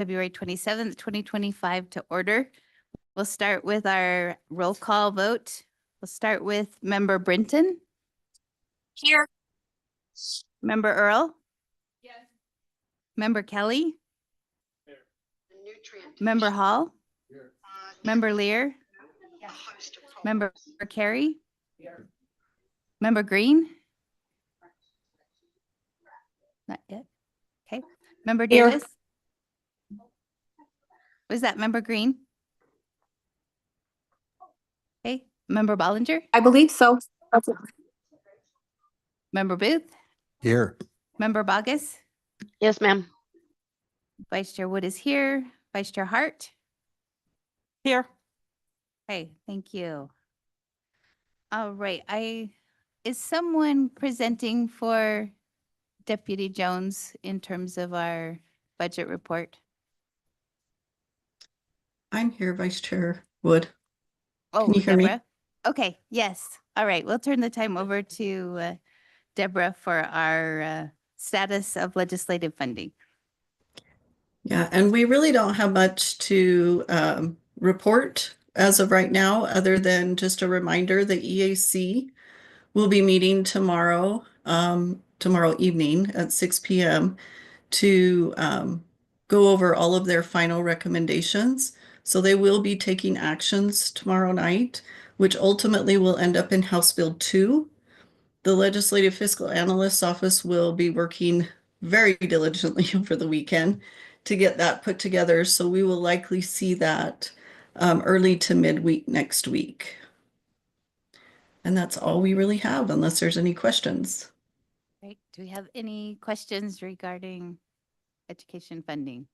February 27th, 2025 to order. We'll start with our roll call vote. We'll start with Member Brinton. Here. Member Earl. Yes. Member Kelly. Here. Member Hall. Here. Member Lear. Yes. Member Carey. Here. Member Green. Not yet. Okay. Member Here. Davis. Was that Member Green? Okay. Member Bollinger. I believe so. Member Booth. Here. Member Bogus. Yes, ma'am. Vice Chair Wood is here. Vice Chair Hart. Here. Okay, thank you. All right, is someone presenting for Deputy Jones in terms of our budget report? I'm here, Vice Chair Wood. Oh, Can you hear me? Deborah? Okay, yes. All right, we'll turn the time over to Deborah for our status of legislative funding. Yeah, and we really don't have much to report as of right now, other than just a reminder the EAC will be meeting tomorrow, tomorrow evening at 6 p.m. to go over all of their final recommendations. So they will be taking actions tomorrow night, which ultimately will end up in House Bill 2. The Legislative Fiscal Analyst's Office will be working very diligently over the weekend to get that put together. So we will likely see that early to midweek next week. And that's all we really have, unless there's any questions. Right. Do we have any questions regarding education funding?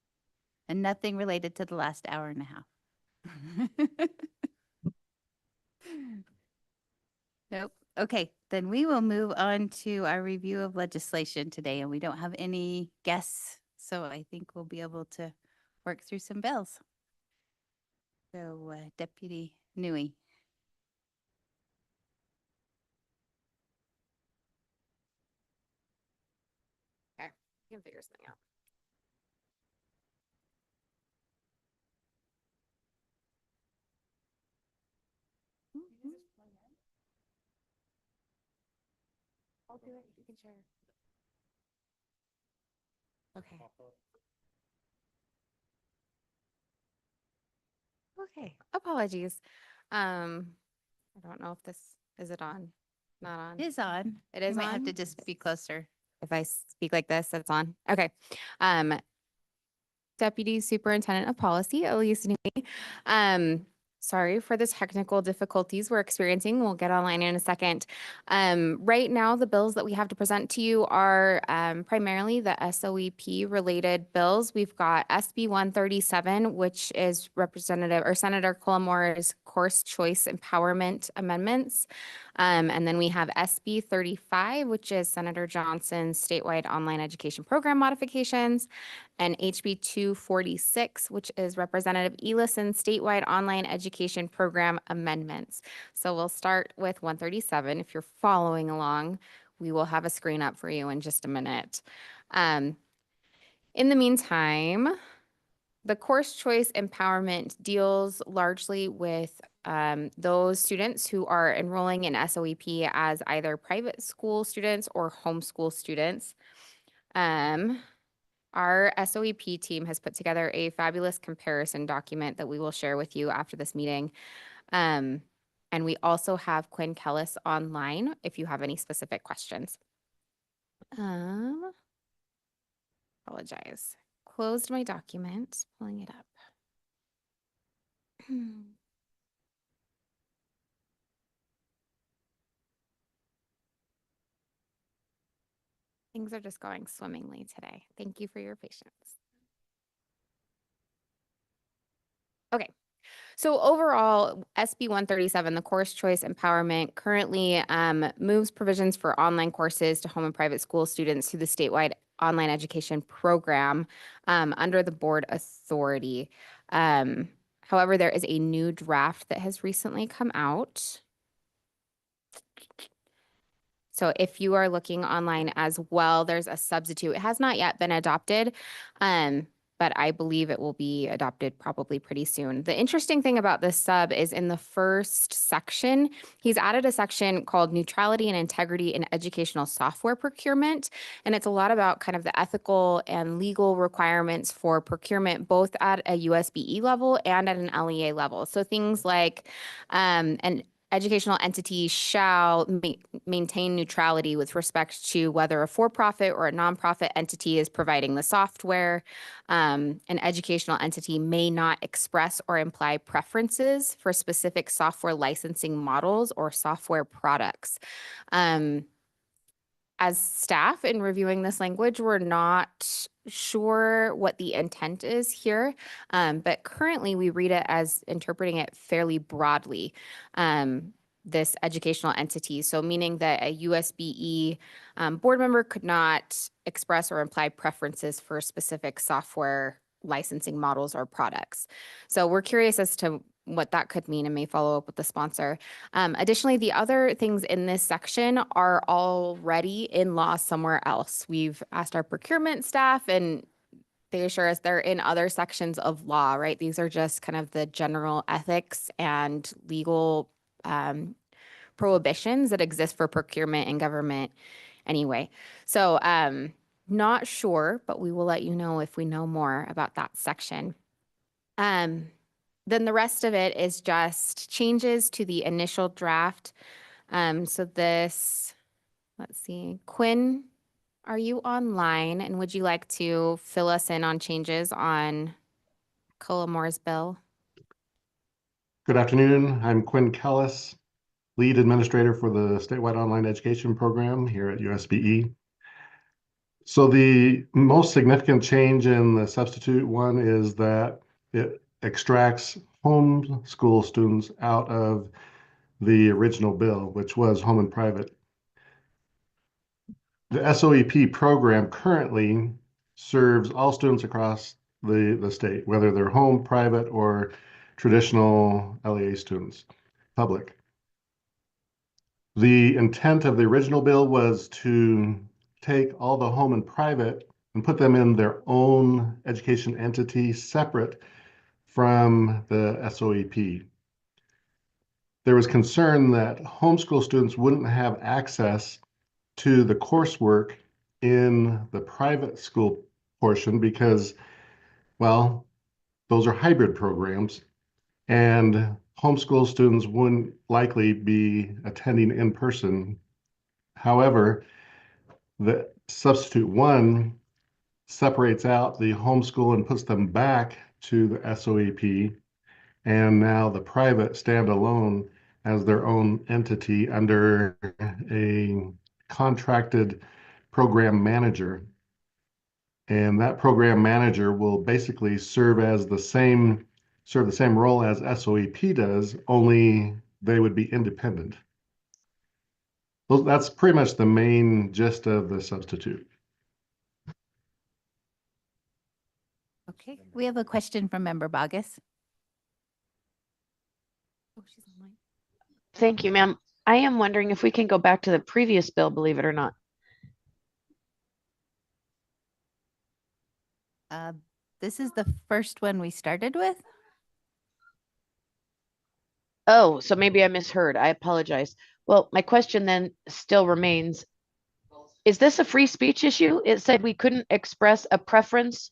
And nothing related to the last hour and a half. Nope. Okay, then we will move on to our review of legislation today, and we don't have any guests, so I think we'll be able to work through some bills. So Deputy Newey. Okay, we can figure something out. I'll do it. You can share. Okay. Okay. Apologies. I don't know if this is it on. Not on. It is on. It is You might on? have to just be closer. If I speak like this, it's on. Okay. Deputy Superintendent of Policy, Elise Newey. Sorry for the technical difficulties we're experiencing. We'll get online in a second. Right now, the bills that we have to present to you are primarily the SOEP related bills. We've got SB 137, which is Representative or Senator Colomore's course choice empowerment amendments. And then we have SB 35, which is Senator Johnson's statewide online education program modifications, and HB 246, which is Representative Elison's statewide online education program amendments. So we'll start with 137. If you're following along, we will have a screen up for you in just a minute. In the meantime, the course choice empowerment deals largely with those students who are enrolling in SOEP as either private school students or homeschool students. Our SOEP team has put together a fabulous comparison document that we will share with you after this meeting. And we also have Quinn Kellis online if you have any specific questions. Apologize. Closed my document, pulling it up. Things are just going swimmingly today. Thank you for your patience. Okay. So overall, SB 137, the course choice empowerment, currently moves provisions for online courses to home and private school students to the statewide online education program under the board authority. However, there is a new draft that has recently come out. So if you are looking online as well, there's a substitute. It has not yet been adopted. but I believe it will be adopted probably pretty soon. The interesting thing about this sub is in the first section, he's added a section called Neutrality and Integrity in Educational Software Procurement. And it's a lot about kind of the ethical and legal requirements for procurement, both at a USBE level and at an LEA level. So things like an educational entity shall maintain neutrality with respect to whether a for-profit or a nonprofit entity is providing the software. An educational entity may not express or imply preferences for specific software licensing models or software products. As staff in reviewing this language, we're not sure what the intent is here, but currently we read it as interpreting it fairly broadly, this educational entity. So meaning that a USBE board member could not express or imply preferences for specific software licensing models or products. So we're curious as to what that could mean and may follow up with the sponsor. Additionally, the other things in this section are already in law somewhere else. We've asked our procurement staff and they assure us they're in other sections of law, right? These are just kind of the general ethics and legal prohibitions that exist for procurement in government anyway. So not sure, but we will let you know if we know more about that section. Then the rest of it is just changes to the initial draft. So this, let's see, Quinn, are you online? And would you like to fill us in on changes on Collamore's bill? Good afternoon. I'm Quinn Kellis, Lead Administrator for the Statewide Online Education Program here at USBE. So the most significant change in the substitute one is that it extracts homeschool students out of the original bill, which was home and private. The SOEP program currently serves all students across the state, whether they're home, private, or traditional LEA students, public. The intent of the original bill was to take all the home and private and put them in their own education entity separate from the SOEP. There was concern that homeschool students wouldn't have access to the coursework in the private school portion because, well, those are hybrid programs and homeschool students wouldn't likely be attending in person. However, the substitute one separates out the homeschool and puts them back to the SOEP, and now the private standalone as their own entity under a contracted program manager. And that program manager will basically serve the same role as SOEP does, only they would be independent. That's pretty much the main gist of the substitute. Okay, we have a question from Member Bogus. Oh, she's online. Thank you, ma'am. I am wondering if we can go back to the previous bill, believe it or not. This is the first one we started with. Oh, so maybe I misheard. I apologize. Well, my question then still remains, is this a free speech issue? It said we couldn't express a preference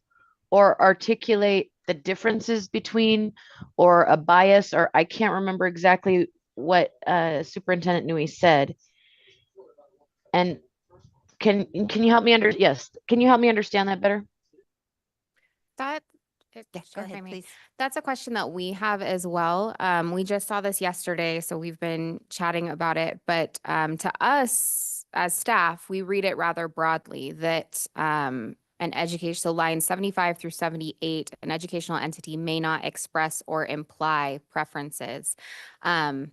or articulate the differences between or a bias, or I can't remember exactly what Superintendent Nui said. And can you help me can you help me understand that better? That, Yeah, sure, go if I ahead, may. please. That's a question that we have as well. We just saw this yesterday, so we've been chatting about it. But to us as staff, we read it rather broadly that an education, so lines 75 through 78, an educational entity may not express or imply preferences. And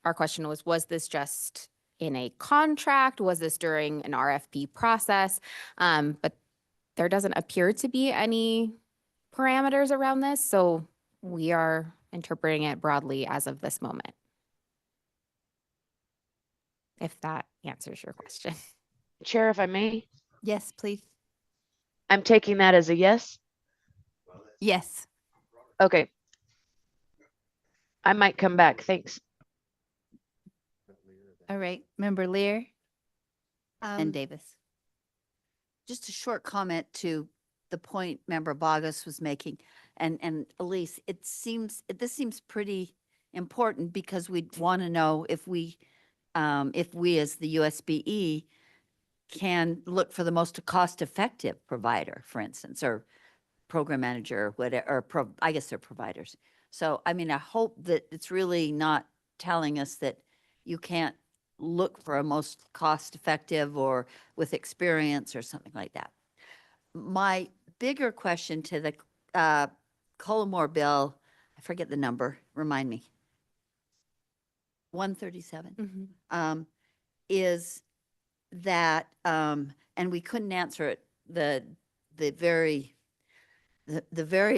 our question was this just in a contract? Was this during an RFP process? But there doesn't appear to be any parameters around this, so we are interpreting it broadly as of this moment. If that answers your question. Chair, if I may, Yes, please. I'm taking that as a yes. Yes. Okay. I might come back. Thanks. All right. Member Lear and Um, Davis. just a short comment to the point Member Bogus was making. And Elise, this seems pretty important because we want to know if we as the USBE can look for the most cost-effective provider, for instance, or program manager, or whatever, or I guess they're providers. So, I mean, I hope that it's really not telling us that you can't look for a most cost-effective or with experience or something like that. My bigger question to the Cullimore bill, I forget the number, remind me. 137 Mhm. is that, and we couldn't answer it, the very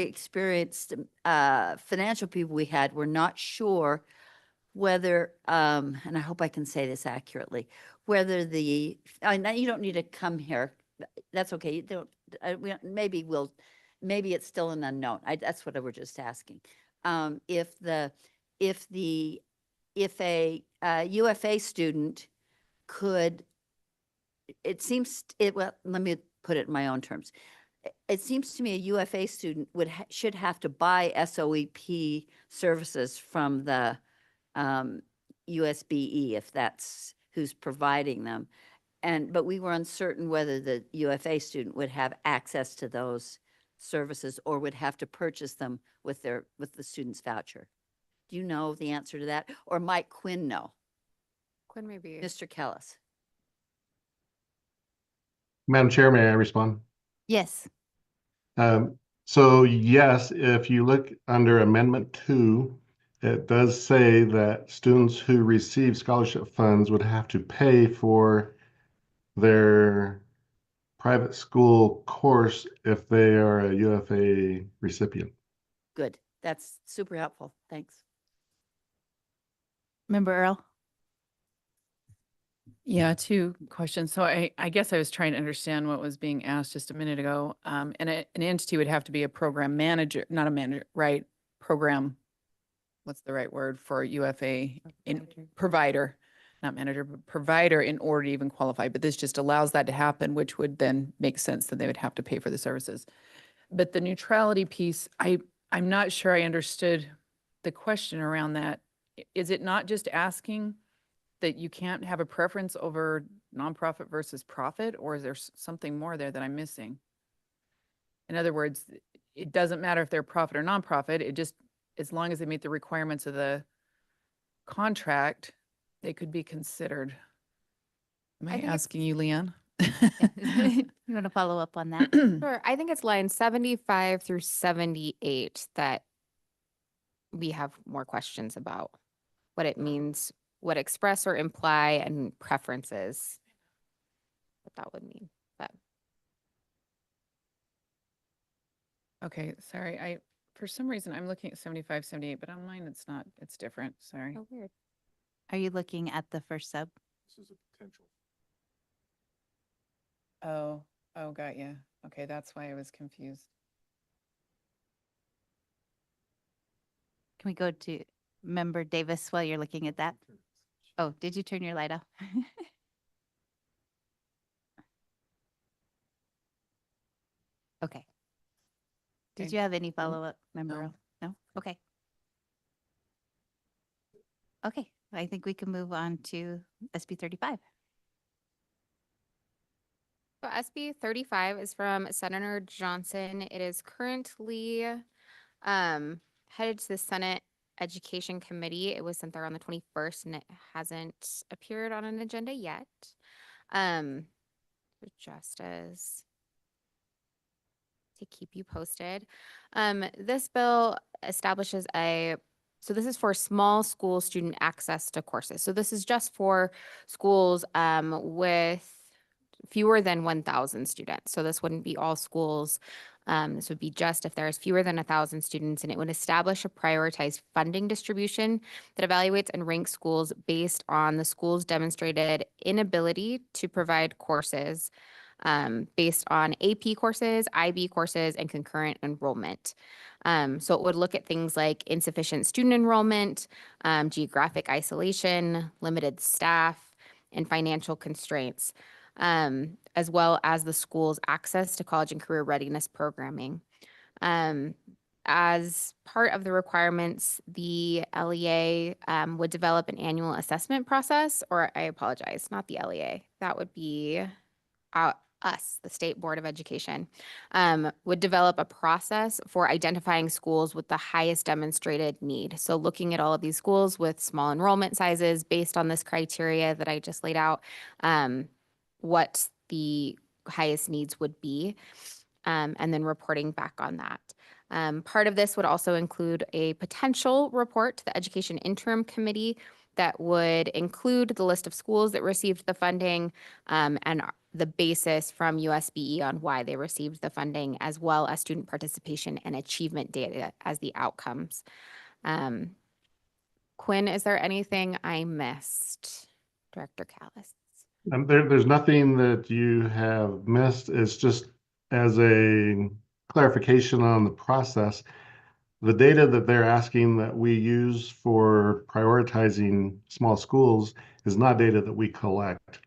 experienced financial people we had were not sure whether, and I hope I can say this accurately, whether you don't need to come here. That's okay. You don't, maybe it's still an unknown. That's what I were just asking. If a UFA student could, well, let me put it in my own terms. It seems to me a UFA student should have to buy SOEP services from the USBE if that's who's providing them. But we were uncertain whether the UFA student would have access to those services or would have to purchase them with the student's voucher. Do you know the answer to that? Or might Quinn know? Quinn, maybe. Mr. Kellis? Madam Chair, may I respond? Yes. So yes, if you look under Amendment 2, it does say that students who receive scholarship funds would have to pay for their private school course if they are a UFA recipient. Good. That's super helpful. Thanks. Member Earl? Yeah, two questions. So I guess I was trying to understand what was being asked just a minute ago. And an entity would have to be a program manager, not a manager, right? Program, what's the right word for UFA? Provider, not manager, but provider in order to even qualify. But this just allows that to happen, which would then make sense that they would have to pay for the services. But the neutrality piece, I'm not sure I understood the question around that. Is it not just asking that you can't have a preference over nonprofit versus profit, or is there something more there that I'm missing? In other words, it doesn't matter if they're profit or nonprofit, it just, as long as they meet the requirements of the contract, they could be considered. Am I I think it's- asking you, Leanne? You want to follow up on that? Sure. I think it's line 75 through 78 that we have more questions about what it means, what express or imply, and preferences. What that would mean. But Okay, sorry, for some reason, I'm looking at 75, 78, but on mine, it's not, it's different, sorry. oh, weird. Are you looking at the first sub? This is a potential. Oh, got you. Okay, that's why I was confused. Can we go to Member Davis while you're looking at that? Oh, did you turn your light off? Okay. Did Okay. you have any follow-up, Member No. Earl? No? Okay. Okay, I think we can move on to SB 35. So SB 35 is from Senator Johnson. It is currently headed to the Senate Education Committee. It was sent there on the 21st and it hasn't appeared on an agenda yet. Just as to keep you posted. This bill establishes so this is for small school student access to courses. So this is just for schools with fewer than 1,000 students. So this wouldn't be all schools. This would be just if there's fewer than 1,000 students, and it would establish a prioritized funding distribution that evaluates and ranks schools based on the school's demonstrated inability to provide courses based on AP courses, IB courses, and concurrent enrollment. So it would look at things like insufficient student enrollment, geographic isolation, limited staff, and financial constraints, as well as the school's access to college and career readiness programming. As part of the requirements, the LEA would develop an annual assessment process, or I apologize, not the LEA. That would be us, the State Board of Education, would develop a process for identifying schools with the highest demonstrated need. So looking at all of these schools with small enrollment sizes based on this criteria that I just laid out, what the highest needs would be, and then reporting back on that. Part of this would also include a potential report to the Education Interim Committee that would include the list of schools that received the funding, and the basis from USBE on why they received the funding, as well as student participation and achievement data as the outcomes. Quinn, is there anything I missed? Director Callis. There's nothing that you have missed. It's just as a clarification on the process, the data that they're asking that we use for prioritizing small schools is not data that we collect.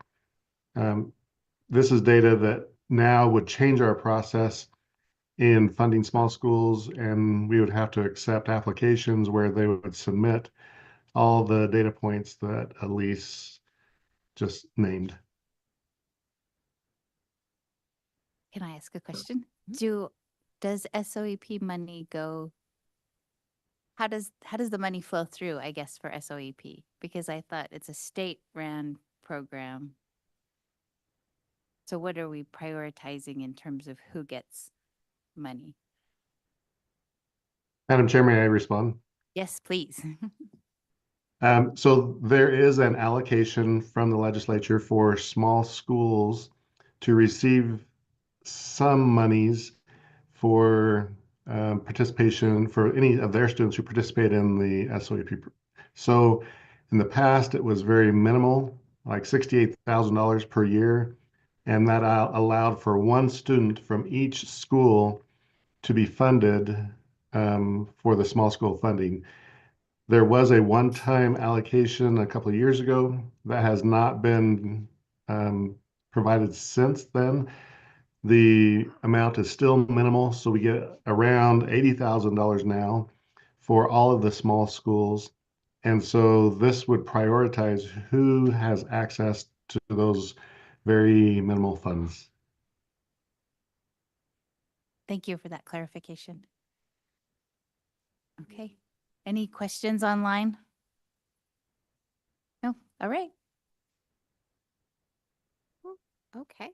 This is data that now would change our process in funding small schools, and we would have to accept applications where they would submit all the data points that Elise just named. Can I ask a question? Does SOEP money go? How does the money flow through, I guess, for SOEP? Because I thought it's a state-run program. So what are we prioritizing in terms of who gets money? Madam Chair, may I respond? Yes, please. So there is an allocation from the legislature for small schools to receive some monies for participation for any of their students who participate in the SOEP. So in the past, it was very minimal, like $68,000 per year. And that allowed for one student from each school to be funded for the small school funding. There was a one-time allocation a couple of years ago that has not been provided since then. The amount is still minimal, so we get around $80,000 now for all of the small schools. And so this would prioritize who has access to those very minimal funds. Thank you for that clarification. Okay. Any questions online? No? All right. Okay.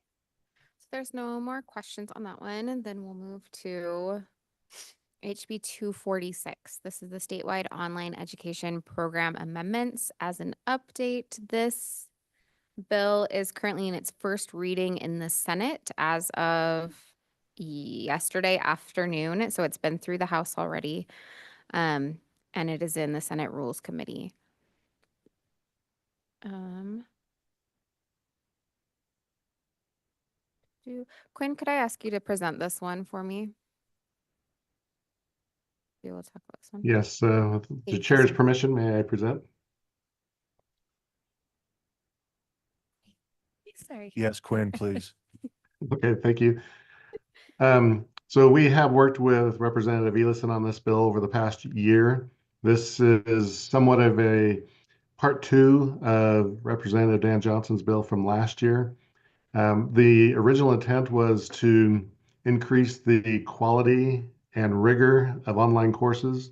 So there's no more questions on that one. And then we'll move to HB 246. This is the statewide online education program amendments. As an update, this bill is currently in its first reading in the Senate as of yesterday afternoon. So it's been through the House already. And it is in the Senate Rules Committee. Quinn, could I ask you to present this one for me? We will talk about this one. Yes, with the Thank you, chair's sir. permission, may I present? Sorry. Yes, Quinn, please. Okay, thank you. So we have worked with Representative Elison on this bill over the past year. This is somewhat of a part two of Representative Dan Johnson's bill from last year. The original intent was to increase the quality and rigor of online courses,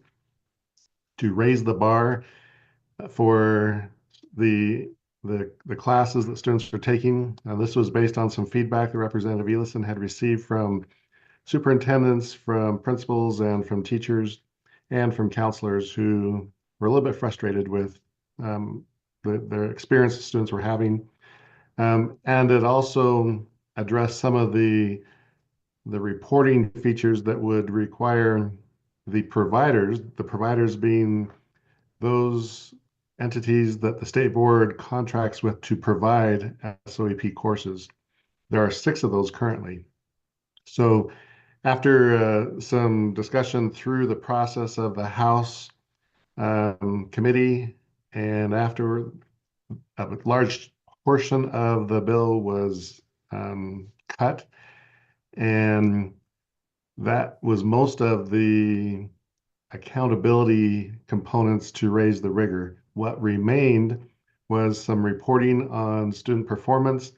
to raise the bar for the classes that students are taking. This was based on some feedback that Representative Elison had received from superintendents, from principals, and from teachers, and from counselors who were a little bit frustrated with the experience the students were having. And it also addressed some of the reporting features that would require the providers being those entities that the state board contracts with to provide SOEP courses. There are 6 of those currently. So after some discussion through the process of the House committee, and after a large portion of the bill was cut, and that was most of the accountability components to raise the rigor. What remained was some reporting on student performance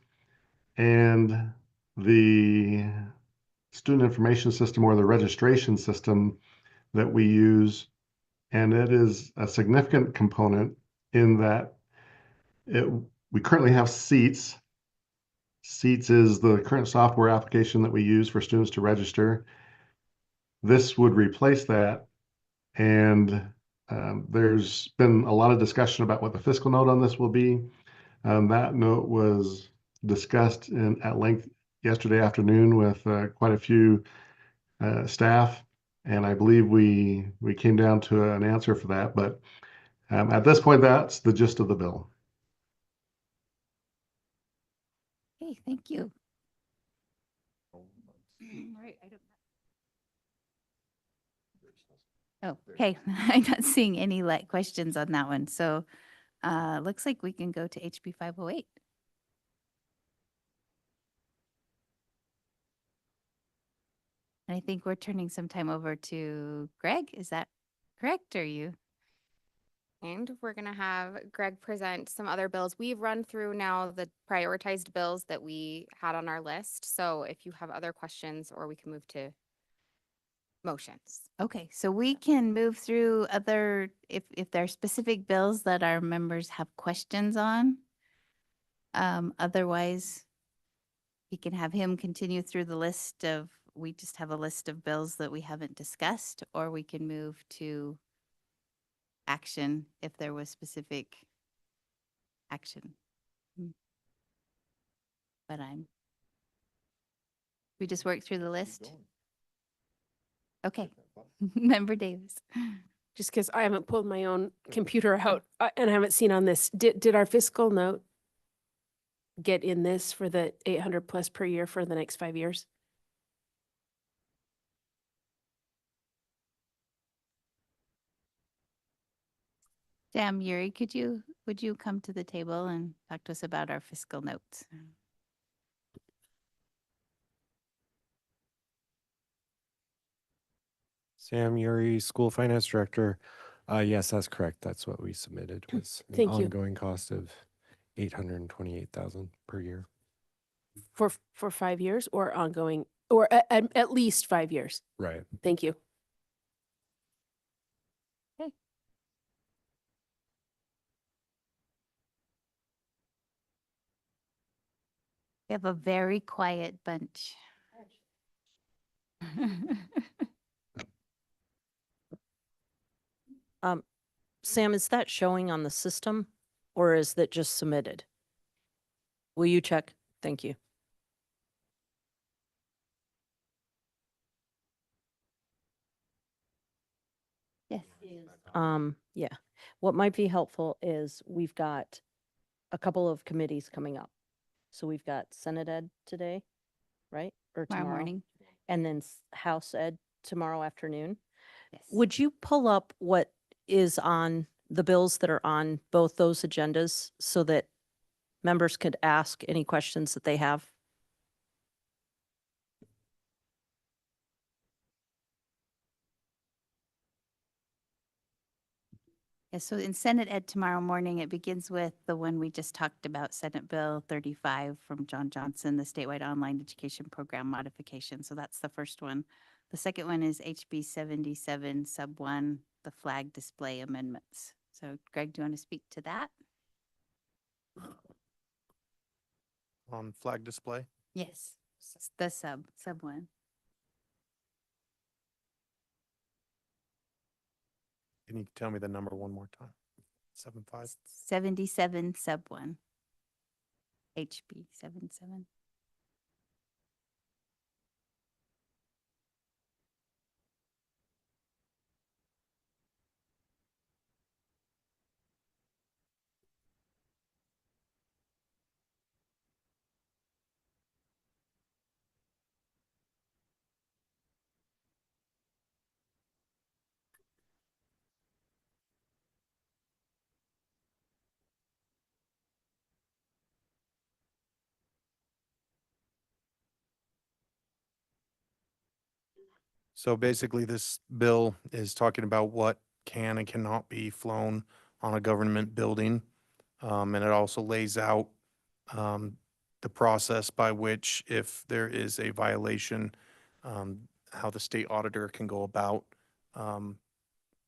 and the student information system, or the registration system that we use. And it is a significant component in that we currently have Seats. Seats is the current software application that we use for students to register. This would replace that. And there's been a lot of discussion about what the fiscal note on this will be. That note was discussed at length yesterday afternoon with quite a few staff, and I believe we came down to an answer for that. But at this point, that's the gist of the bill. Okay, thank you. All right, Oh, okay. I'm not seeing any questions on that one. So looks like we can go to HB 508. And I think we're turning some time over to Greg. Is that correct? Or you? And we're going to have Greg present some other bills. We've run through now the prioritized bills that we had on our list. So if you have other questions, or we can move to motions. Okay, so we can move through other, if there are specific bills that our members have questions on. Otherwise, we can have him continue through the list of, we just have a list of bills that we haven't discussed, or we can move to action if there was specific action. But we just work through the list. Okay, Member Davis. Just because I haven't pulled my own computer out and I haven't seen on this, did our fiscal note get in this for the 800 plus per year for the next 5 years? Sam, Yuri, would you come to the table and talk to us about our fiscal notes? Sam Yuri, School Finance Director. Yes, that's correct. That's what we submitted, was an Thank you. ongoing cost of 828,000 per year. For 5 years or ongoing, or at least 5 years? Right. Thank you. We have a very quiet bunch. Sam, is that showing on the system, or is that just submitted? Will you check? Thank you. Yes. Yeah. What might be helpful is we've got a couple of committees coming up. So we've got Senate Ed today, right? Or Tomorrow tomorrow. morning. And then House Ed tomorrow afternoon. Yes. Would you pull up what is on the bills that are on both those agendas so that members could ask any questions that they have? Yeah, so in Senate Ed tomorrow morning, it begins with the one we just talked about, Senate Bill 35 from John Johnson, the statewide online education program modification. So that's the first one. The second one is HB 77 sub 1, the flag display amendments. So Greg, do you want to speak to that? On flag display? Yes, the sub 1. Can you tell me the number one more time? 75? 77 sub 1. HB 77. So basically, this bill is talking about what can and cannot be flown on a government building. And it also lays out the process by which, if there is a violation, how the state auditor can go about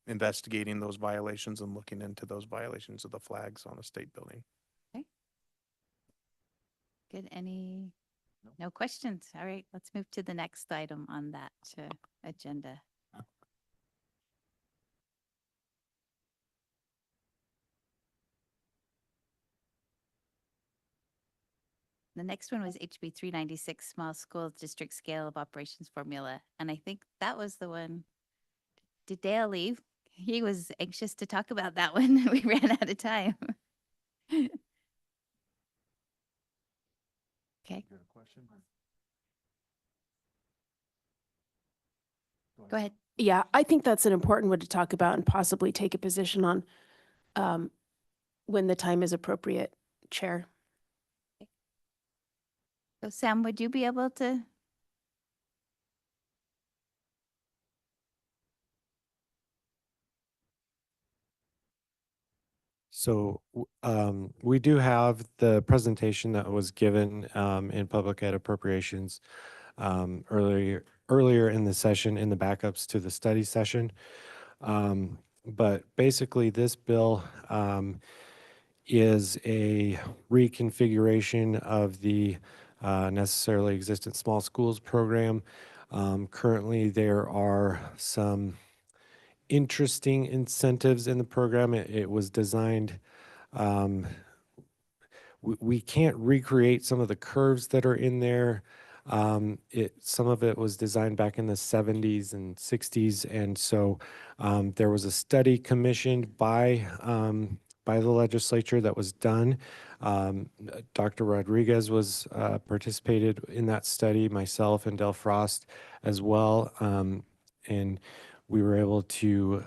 investigating those violations and looking into those violations of the flags on a state building. Good. No questions. All right, let's move to the next item on that agenda. The next one was HB 396, Small School District Scale of Operations Formula. And I think that was the one. Did Dale leave? He was anxious to talk about that one. We ran out of time. Okay. Go ahead. Yeah, I think that's an important one to talk about and possibly take a position on when the time is appropriate, Chair. So Sam, would you be able to? So we do have the presentation that was given in public ed appropriations earlier in the session, in the backups to the study session. But basically, this bill is a reconfiguration of the necessarily existent small schools program. Currently, there are some interesting incentives in the program. It was designed, we can't recreate some of the curves that are in there. Some of it was designed back in the 70s and 60s, and so there was a study commissioned by the legislature that was done. Dr. Rodriguez was participated in that study, myself and Del Frost as well, and we were able to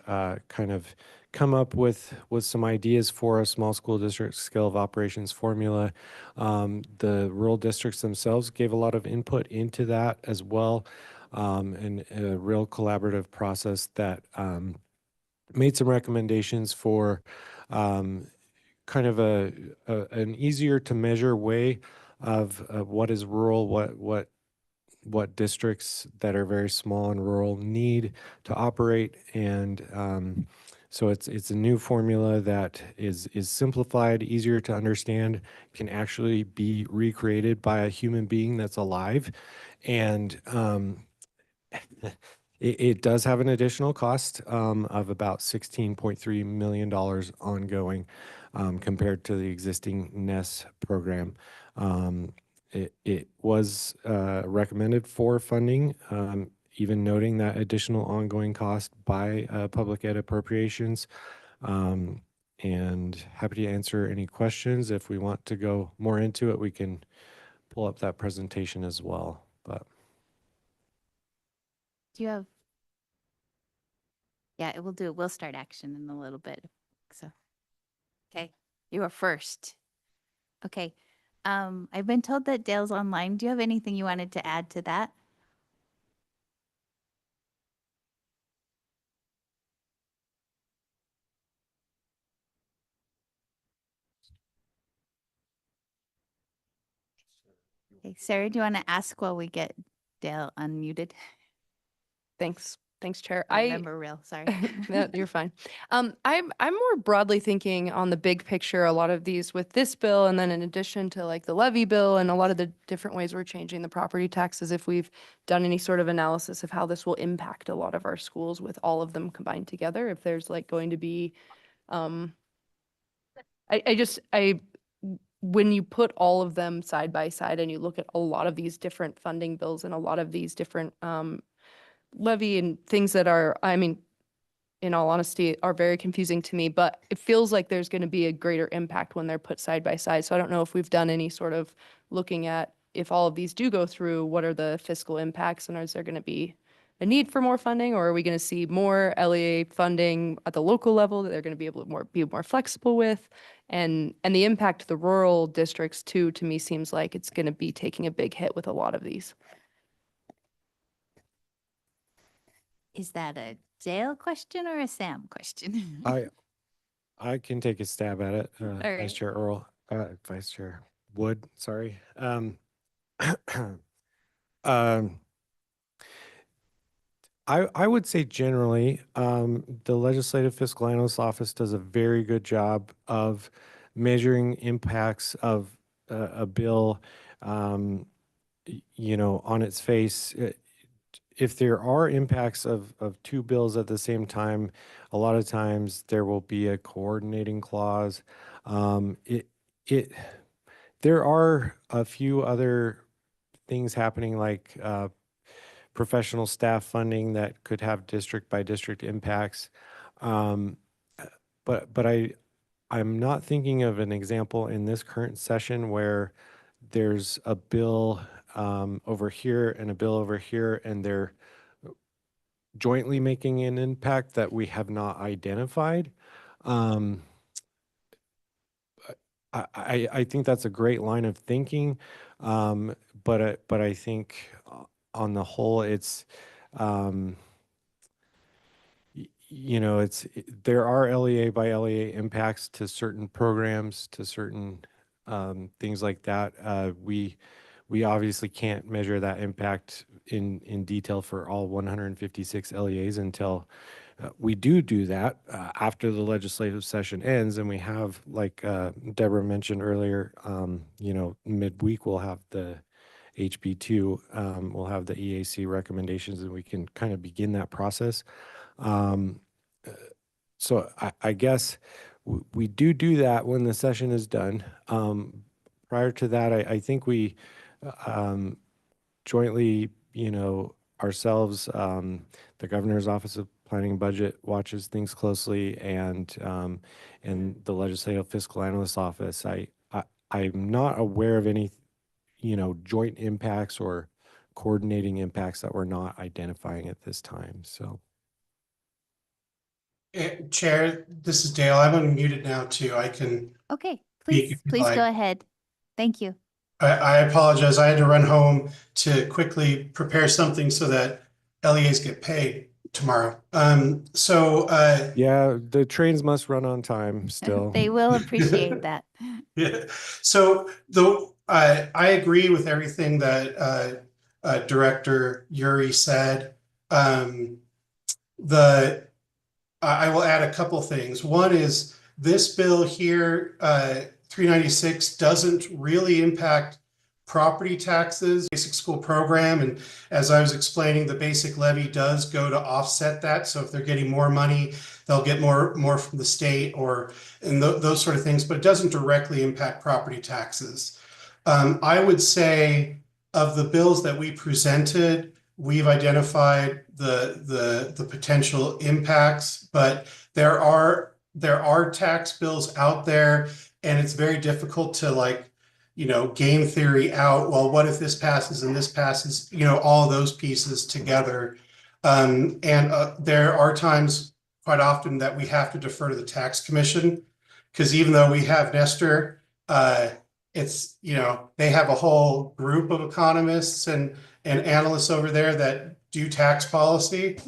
kind of come up with some ideas for a small school district scale of operations formula. The rural districts themselves gave a lot of input into that as well, and a real collaborative process that made some recommendations for kind of an easier to measure way of what is rural, what districts that are very small and rural need to operate. And so it's a new formula that is simplified, easier to understand, can actually be recreated by a human being that's alive. And it does have an additional cost of about $16.3 million ongoing compared to the existing NES program. It was recommended for funding, even noting that additional ongoing cost by public ed appropriations. And happy to answer any questions. If we want to go more into it, we can pull up that presentation as well. But Do you have? Yeah, it will do. We'll start action in a little bit. So, okay, you are first. Okay. I've been told that Dale's online. Do you have anything you wanted to add to that? Okay, Sarah, do you want to ask while we get Dale unmuted? Thanks. Thanks, Chair. Or member real, sorry. No, you're fine. I'm more broadly thinking on the big picture, a lot of these with this bill, and then in addition to like the levy bill and a lot of the different ways we're changing the property taxes, if we've done any sort of analysis of how this will impact a lot of our schools with all of them combined together, if there's like going to be, when you put all of them side by side and you look at a lot of these different funding bills and a lot of these different levy and things that are, I mean, in all honesty, are very confusing to me, but it feels like there's going to be a greater impact when they're put side by side. So I don't know if we've done any sort of looking at if all of these do go through, what are the fiscal impacts, and is there going to be a need for more funding, or are we going to see more LEA funding at the local level that they're going to be able to be more flexible with? And the impact to the rural districts too, to me, seems like it's going to be taking a big hit with a lot of these. Is that a Dale question or a Sam question? I can take a stab at it, All Vice right. Chair Earl, Vice Chair Wood, sorry. Um, I would say generally, the Legislative Fiscal Analyst Office does a very good job of measuring impacts of a bill, you know, on its face. If there are impacts of two bills at the same time, a lot of times there will be a coordinating clause. It there are a few other things happening like professional staff funding that could have district by district impacts. Um, I'm not thinking of an example in this current session where there's a bill over here and a bill over here, and they're jointly making an impact that we have not identified. I think that's a great line of thinking, but I think on the whole, it's you know, there are LEA by LEA impacts to certain programs, to certain things like that. We obviously can't measure that impact in detail for all 156 LEAs until we do that after the legislative session ends, and we have, like Deborah mentioned earlier, you know, midweek we'll have the HB2, we'll have the EAC recommendations, and we can kind of begin that process. So I guess we do that when the session is done. Prior to that, I think we jointly, you know, ourselves, the Governor's Office of Planning and Budget watches things closely, and the Legislative Fiscal Analyst Office. I'm not aware of any, you know, joint impacts or coordinating impacts that we're not identifying at this time. So. Chair, this is Dale. I'm unmuted now too. I can. Okay, speak if you'd please like. go ahead. Thank you. I apologize. I had to run home to quickly prepare something so that LEAs get paid tomorrow. Yeah, the trains must run on time still. They will appreciate that. Yeah. So I agree with everything that Director Uri said. I will add a couple things. One is this bill here, 396, doesn't really impact property taxes, basic school program. And as I was explaining, the basic levy does go to offset that. So if they're getting more money, they'll get more from the state and those sort of things, but it doesn't directly impact property taxes. I would say of the bills that we presented, we've identified the potential impacts, but there are tax bills out there, and it's very difficult to game theory out, well, what if this passes and this passes, all of those pieces together. There are times quite often that we have to defer to the tax commission, because even though we have Nestor, it's, they have a whole group of economists and analysts over there that do tax policy.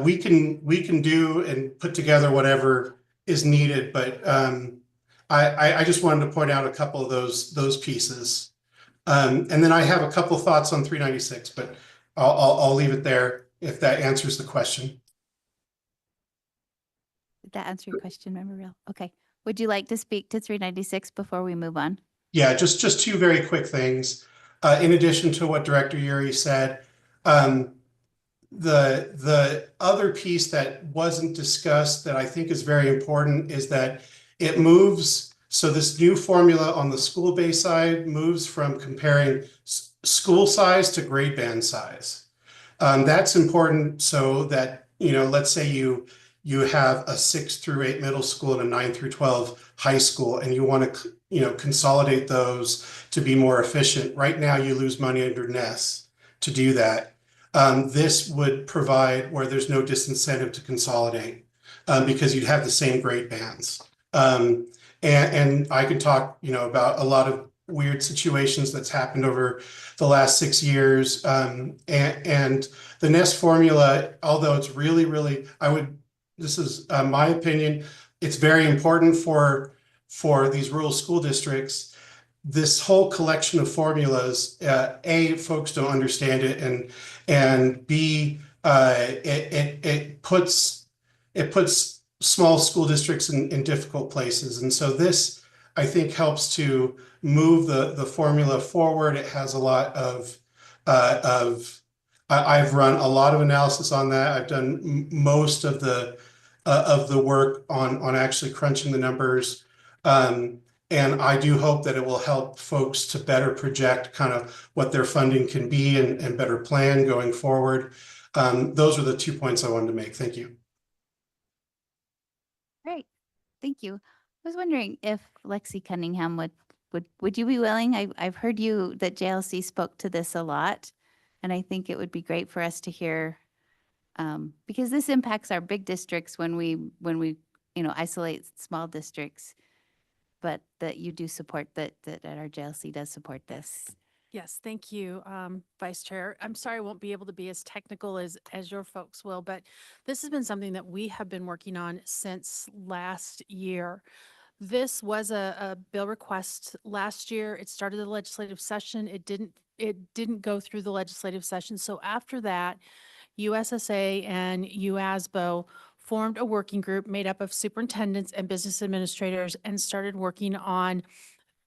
We can do and put together whatever is needed, but I just wanted to point out a couple of those pieces. And then I have a couple thoughts on 396, but I'll leave it there if that answers the question. Did that answer your question, Member Real? Okay. Would you like to speak to 396 before we move on? Yeah, just two very quick things. In addition to what Director Uri said, the other piece that wasn't discussed that I think is very important is that it moves. So this new formula on the school-based side moves from comparing school size to grade band size. That's important so that, let's say you have a 6 through 8 middle school and a 9 through 12 high school, and you want to, consolidate those to be more efficient. Right now, you lose money under NES to do that. This would provide where there's no disincentive to consolidate because you'd have the same grade bands. And I could talk, about a lot of weird situations that's happened over the last 6 years. And the NEST formula, although it's really, this is my opinion, it's very important for these rural school districts. This whole collection of formulas, A, folks don't understand it, and B, it puts small school districts in difficult places. And so this, I think, helps to move the formula forward. It has a lot of I've run a lot of analysis on that. I've done most of the work on actually crunching the numbers. And I do hope that it will help folks to better project kind of what their funding can be and better plan going forward. Those are the 2 points I wanted to make. Thank you. Great, thank you. I was wondering if Lexi Cunningham would you be willing? I've heard you that JLC spoke to this a lot, and I think it would be great for us to hear, because this impacts our big districts when we isolate small districts, but that you do support that our JLC does support this. Yes, thank you, Vice Chair. I'm sorry I won't be able to be as technical as your folks will, but this has been something that we have been working on since last year. This was a bill request last year. It started the legislative session. It didn't go through the legislative session. So after that, USSA and USBE formed a working group made up of superintendents and business administrators and started working on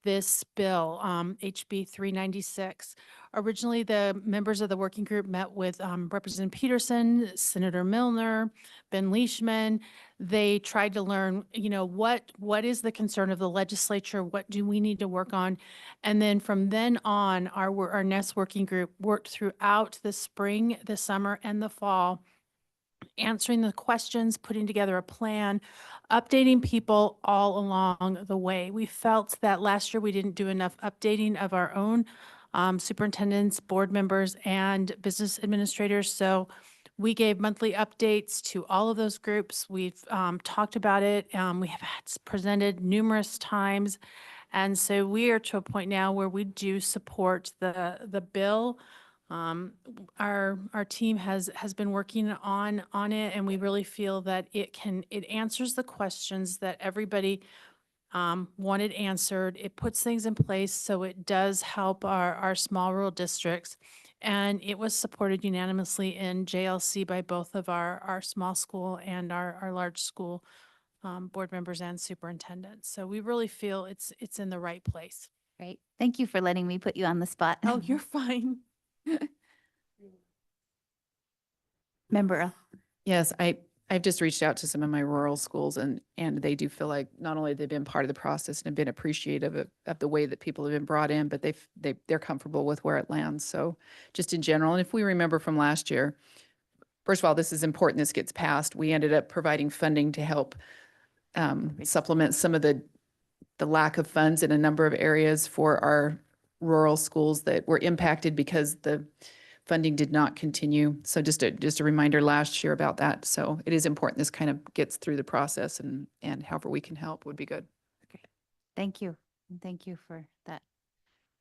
this bill, HB 396. Originally, the members of the working group met with Representative Peterson, Senator Milner, Ben Leishman. They tried to learn, what is the concern of the legislature? What do we need to work on? And then from then on, our NEST working group worked throughout the spring, the summer, and the fall, answering the questions, putting together a plan, updating people all along the way. We felt that last year we didn't do enough updating of our own superintendents, board members, and business administrators. So we gave monthly updates to all of those groups. We've talked about it. We have presented numerous times. And so we are to a point now where we do support the bill. Our team has been working on it, and we really feel that it answers the questions that everybody wanted answered. It puts things in place so it does help our small rural districts. And it was supported unanimously in JLC by both of our small school and our large school board members and superintendents. So we really feel it's in the right place. Great, thank you for letting me put you on the spot. Oh, you're fine. Member Earl. Yes, I've just reached out to some of my rural schools and they do feel like not only they've been part of the process and have been appreciative of the way that people have been brought in, but they're comfortable with where it lands. So just in general, and if we remember from last year, first of all, this is important, this gets passed. We ended up providing funding to help supplement some of the lack of funds in a number of areas for our rural schools that were impacted because the funding did not continue. So just a reminder last year about that. So it is important this kind of gets through the process and however we can help would be good. Okay, thank you. And thank you for that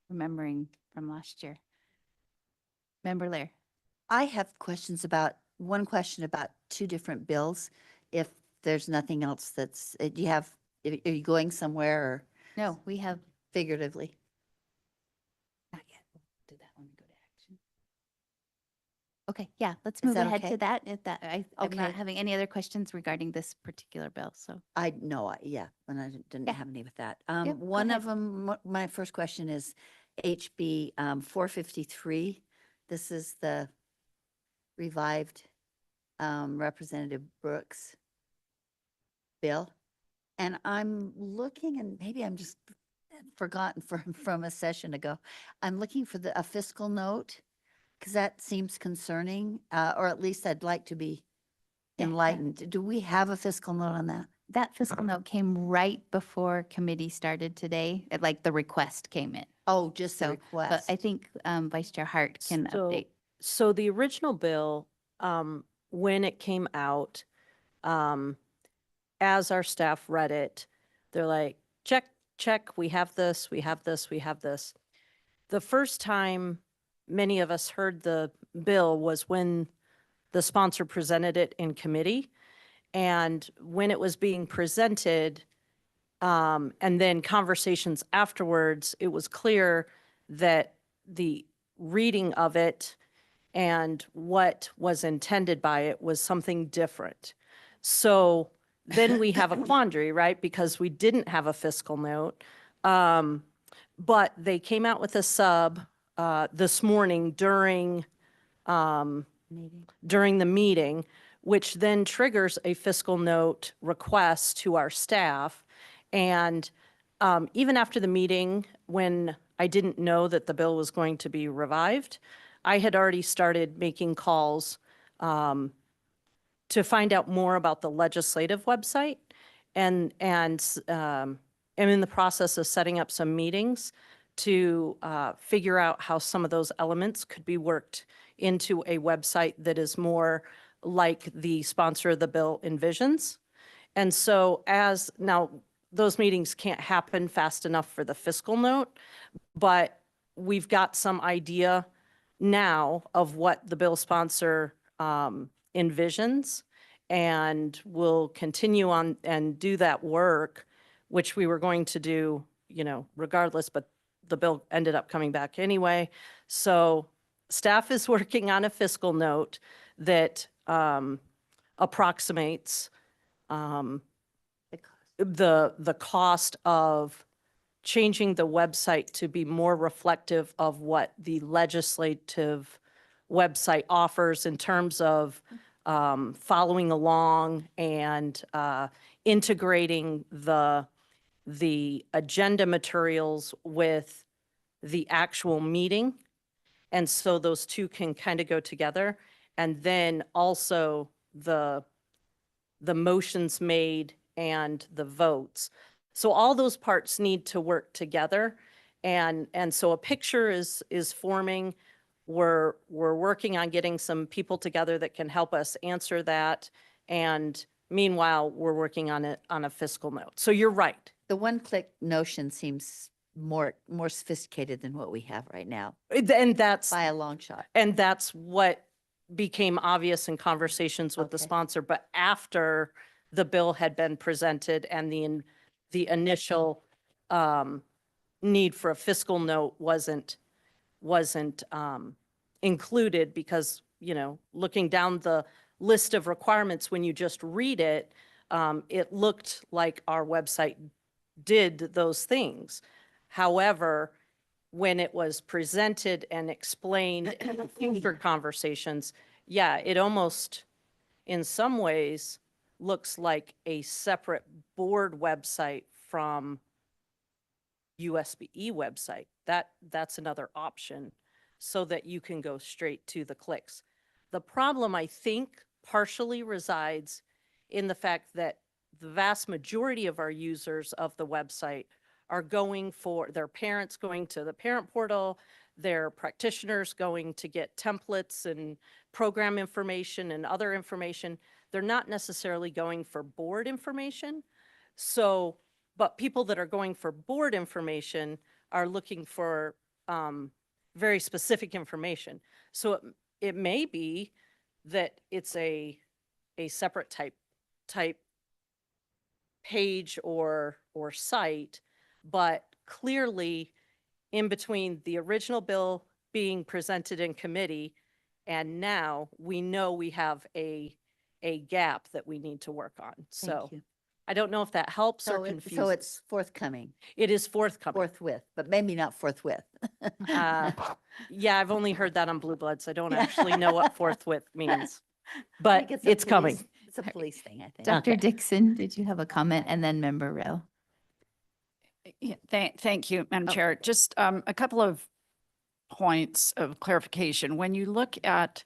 remembering from last year. Member Lair. I have one question about two different bills. If there's nothing else are you going somewhere or No, we have, figuratively? not yet. We'll do that when we go to action. Okay, yeah, let's Is move that ahead okay? to that. I'm not Okay. having any other questions regarding this particular bill, so. Yeah, and I didn't Yeah. have any with that. go One ahead. of them, my first question is HB 453. This is the revived Representative Brooks bill. And I'm looking, and maybe I'm just forgotten from a session ago. I'm looking for a fiscal note because that seems concerning, or at least I'd like to be Yeah. enlightened. Do we have a fiscal note on that? That fiscal note came right before committee started today, like the request came in. Oh, just the So, request. but I think Vice Chair Hart can So- update. So the original bill, when it came out, as our staff read it, they're like, check, check, we have this, we have this, we have this. The first time many of us heard the bill was when the sponsor presented it in committee. And when it was being presented, and then conversations afterwards, it was clear that the reading of it and what was intended by it was something different. So then we have a quandary, right? Because we didn't have a fiscal note. But they came out with a sub this morning during the meeting, which then triggers a fiscal note request to our staff. And even after the meeting, when I didn't know that the bill was going to be revived, I had already started making calls to find out more about the legislative website, and am in the process of setting up some meetings to figure out how some of those elements could be worked into a website that is more like the sponsor of the bill envisions. And so as now, those meetings can't happen fast enough for the fiscal note, but we've got some idea now of what the bill sponsor envisions, and we'll continue on and do that work, which we were going to do, regardless, but the bill ended up coming back anyway. So staff is working on a fiscal note that approximates the cost of changing the website to be more reflective of what the legislative website offers in terms of following along and integrating the agenda materials with the actual meeting. And so those two can kind of go together. And then also the motions made and the votes. So all those parts need to work together. And so a picture is forming. We're working on getting some people together that can help us answer that. And meanwhile, we're working on a fiscal note. So you're right. The one-click notion seems more sophisticated than what we have right now And that's by a long shot. And that's what became obvious in conversations with the Okay. sponsor. But after the bill had been presented and the initial need for a fiscal note wasn't included, because, looking down the list of requirements, when you just read it, it looked like our website did those things. However, when it was presented and explained in future conversations, yeah, it almost, in some ways, looks like a separate board website from USBE website. That's another option, so that you can go straight to the clicks. The problem, I think, partially resides in the fact that the vast majority of our users of the website are going for their parents going to the parent portal, their practitioners going to get templates and program information and other information. They're not necessarily going for board information. So, but people that are going for board information are looking for very specific information. So it may be that it's a separate type page or site, but clearly in between the original bill being presented in committee and now, we know we have a gap that we need to work on. So Thank you. I don't know if that helps or So confuses. it's forthcoming, It is forthcoming. forthwith, but maybe not forthwith. Yeah, I've only heard that on Blue Bloods. I don't actually know what forthwith means, I but think a it's coming. police- It's a police thing, I think. Dr. Okay. Dixon, did you have a comment? And then Member Rowe. Yeah, thank you, Madam Oh. Chair. Just a couple of points of clarification. When you look at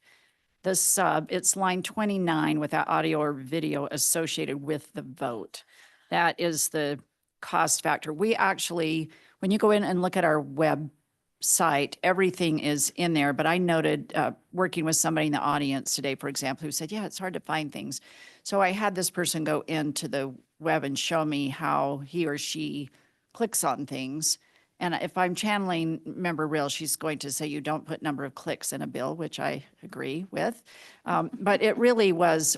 the sub, it's line 29 without audio or video associated with the vote. That is the cost factor. We actually, when you go in and look at our website, everything is in there. But I noted, working with somebody in the audience today, for example, who said, yeah, it's hard to find things. So I had this person go into the web and show me how he or she clicks on things. And if I'm channeling Member Real, she's going to say you don't put number of clicks in a bill, which I agree with. But it really was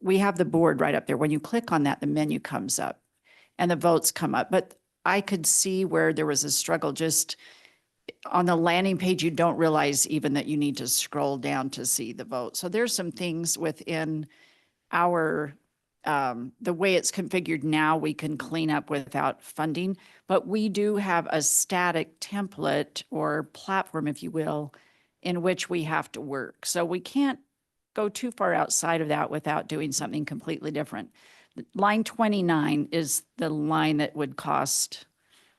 we have the board right up there. When you click on that, the menu comes up and the votes come up. But I could see where there was a struggle just on the landing page. You don't realize even that you need to scroll down to see the vote. So there's some things within our the way it's configured now, we can clean up without funding, but we do have a static template or platform, if you will, in which we have to work. So we can't go too far outside of that without doing something completely different. Line 29 is the line that would cost,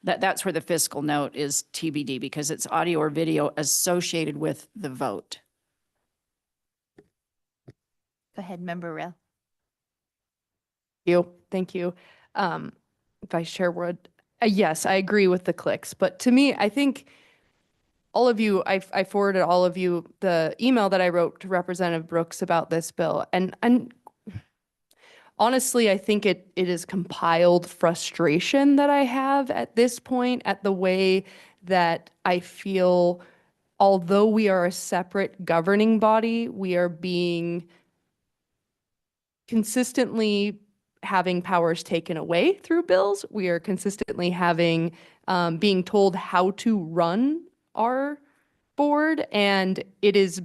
that's where the fiscal note is TBD, because it's audio or video associated with the vote. Go ahead, Member Real. Thank you. Vice Chair Wood. Yes, I agree with the clicks, but to me, I think all of you, I forwarded all of you the email that I wrote to Representative Brooks about this bill. And honestly, I think it is compiled frustration that I have at this point at the way that I feel, although we are a separate governing body, we are being consistently having powers taken away through bills. We are consistently having, being told how to run our board, and it is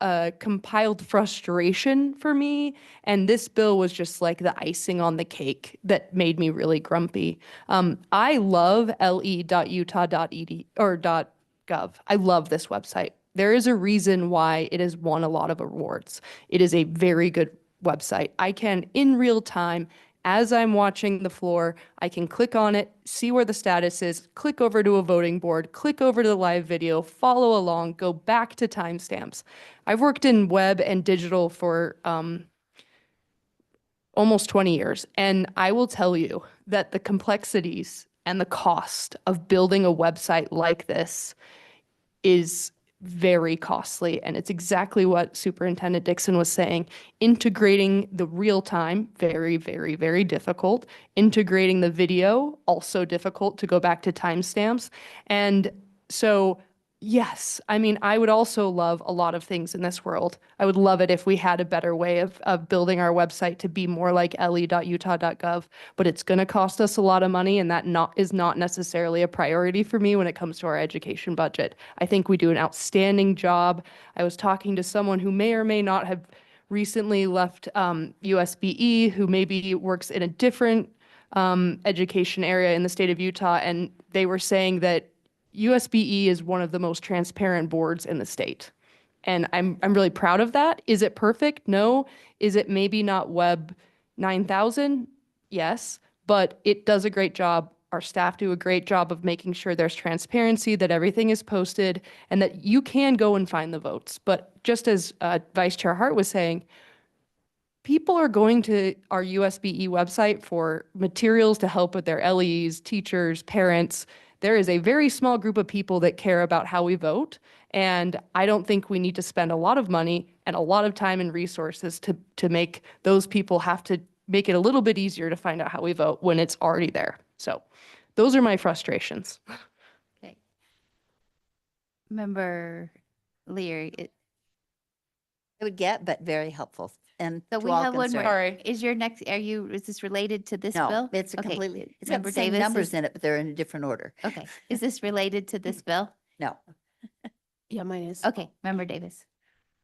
a compiled frustration for me. And this bill was just like the icing on the cake that made me really grumpy. I love le.utah.edu or .gov. I love this website. There is a reason why it has won a lot of awards. It is a very good website. I can, in real time, as I'm watching the floor, I can click on it, see where the status is, click over to a voting board, click over to the live video, follow along, go back to timestamps. I've worked in web and digital for almost 20 years, and I will tell you that the complexities and the cost of building a website like this is very costly. And it's exactly what Superintendent Dixon was saying. Integrating the real time, very, very, very difficult. Integrating the video, also difficult to go back to timestamps. And so, yes, I mean, I would also love a lot of things in this world. I would love it if we had a better way of building our website to be more like le.utah.gov, but it's going to cost us a lot of money, and that is not necessarily a priority for me when it comes to our education budget. I think we do an outstanding job. I was talking to someone who may or may not have recently left USBE, who maybe works in a different education area in the state of Utah, and they were saying that USBE is one of the most transparent boards in the state. And I'm really proud of that. Is it perfect? No. Is it maybe not Web 9000? Yes, but it does a great job. Our staff do a great job of making sure there's transparency, that everything is posted, and that you can go and find the votes. But just as Vice Chair Hart was saying, people are going to our USBE website for materials to help with their LEs, teachers, parents. There is a very small group of people that care about how we vote, and I don't think we need to spend a lot of money and a lot of time and resources to make those people have to make it a little bit easier to find out how we vote when it's already there. So those are my frustrations. Okay. Member Lear, I would get, but very helpful. And so to we all have one more. concerned. Sorry. Is your next, is this related to this bill? No, it's a Okay. completely, it's got Member the same Davis numbers is- in it, but they're in a different order. Okay. Is this related to this bill? No. Yeah, mine is. Okay, Member Davis.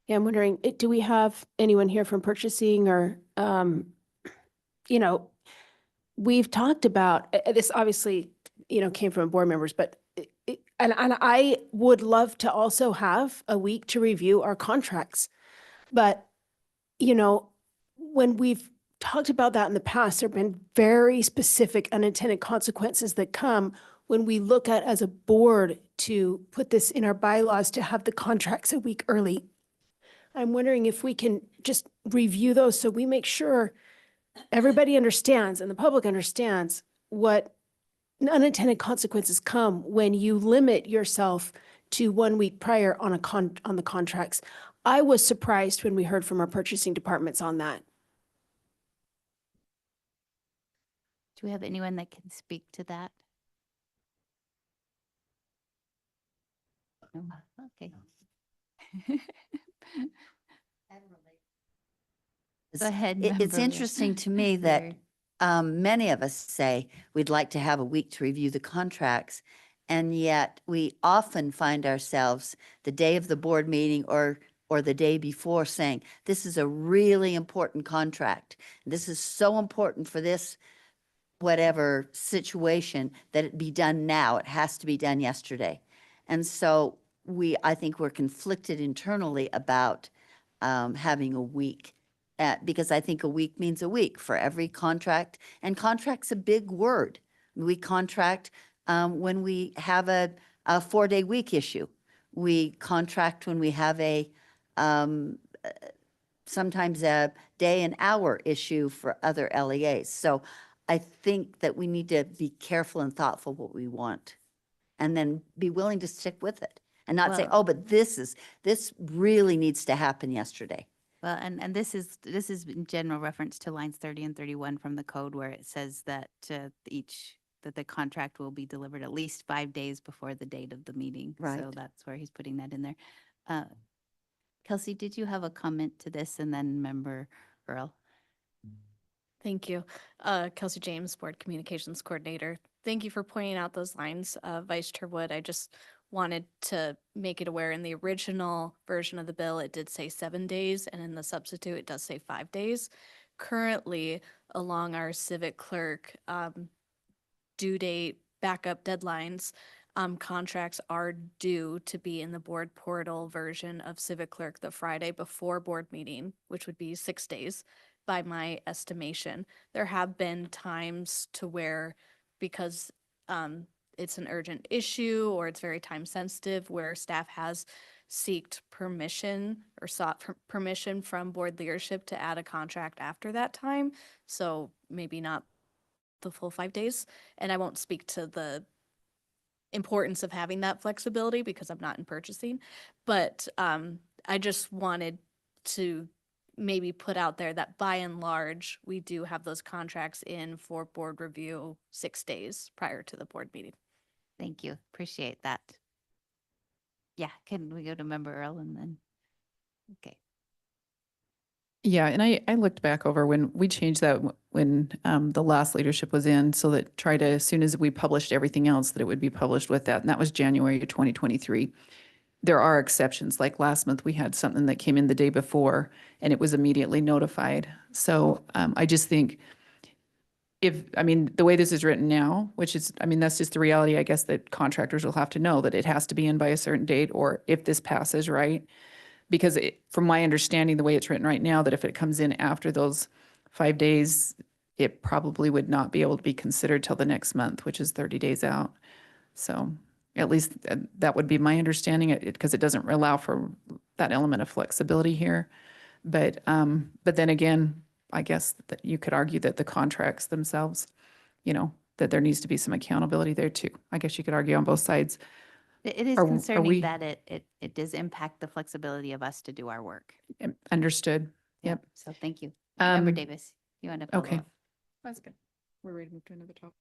Yeah, I'm wondering, do we have anyone here from purchasing or, you know, we've talked about, this obviously, you know, came from board members, but, and I would love to also have a week to review our contracts. But, you know, when we've talked about that in the past, there have been very specific unintended consequences that come when we look at as a board to put this in our bylaws to have the contracts a week early. I'm wondering if we can just review those so we make sure everybody understands and the public understands what unintended consequences come when you limit yourself to 1 week prior on on the contracts. I was surprised when we heard from our purchasing departments on that. Do we have anyone that can speak to that? No? Okay. Go ahead. It's Member interesting to me that Leary. many of us say we'd like to have a week to review the contracts. And yet we often find ourselves the day of the board meeting or the day before saying, this is a really important contract. This is so important for this whatever situation that it be done now. It has to be done yesterday. And so I think we're conflicted internally about having a week. Because I think a week means a week for every contract, and contract's a big word. We contract when we have a 4-day week issue. We contract when we have sometimes a day and hour issue for other LEAs. So I think that we need to be careful and thoughtful what we want, and then be willing to stick with it and not say, Well- oh, but this really needs to happen yesterday. Well, and this is in general reference to lines 30 and 31 from the code, where it says that that the contract will be delivered at least 5 days before the date of the meeting. So Right. that's where he's putting that in there. Kelsey, did you have a comment to this? And then Member Earl. Thank you. Kelsey James, Board Communications Coordinator. Thank you for pointing out those lines, Vice Chair Wood. I just wanted to make it aware in the original version of the bill, it did say 7 days, and in the substitute, it does say 5 days. Currently, along our civic clerk due date backup deadlines, contracts are due to be in the board portal version of civic clerk the Friday before board meeting, which would be 6 days by my estimation. There have been times to where, because it's an urgent issue or it's very time sensitive, where staff has sought permission from board leadership to add a contract after that time. So maybe not the full 5 days. And I won't speak to the importance of having that flexibility because I'm not in purchasing, but I just wanted to maybe put out there that by and large, we do have those contracts in for board review 6 days prior to the board meeting. Thank you. Appreciate that. Yeah, can we go to Member Earl and then? Okay. Yeah, and I looked back over when we changed that when the last leadership was in, so that try to, as soon as we published everything else, that it would be published with that. And that was January of 2023. There are exceptions, like last month, we had something that came in the day before and it was immediately notified. So I just think the way this is written now, which is, that's just the reality, I guess, that contractors will have to know that it has to be in by a certain date, or if this passes, right? Because from my understanding, the way it's written right now, that if it comes in after those 5 days, it probably would not be able to be considered till the next month, which is 30 days out. So at least that would be my understanding, because it doesn't allow for that element of flexibility here. But then again, I guess that you could argue that the contracts themselves, that there needs to be some accountability there too. I guess you could argue on both sides. It is Are we- concerning that it does impact the flexibility of us to do our work. Understood. Yep. So thank you. Member Um, Davis, you want to follow Okay. up? That's good. We're ready to move to another topic.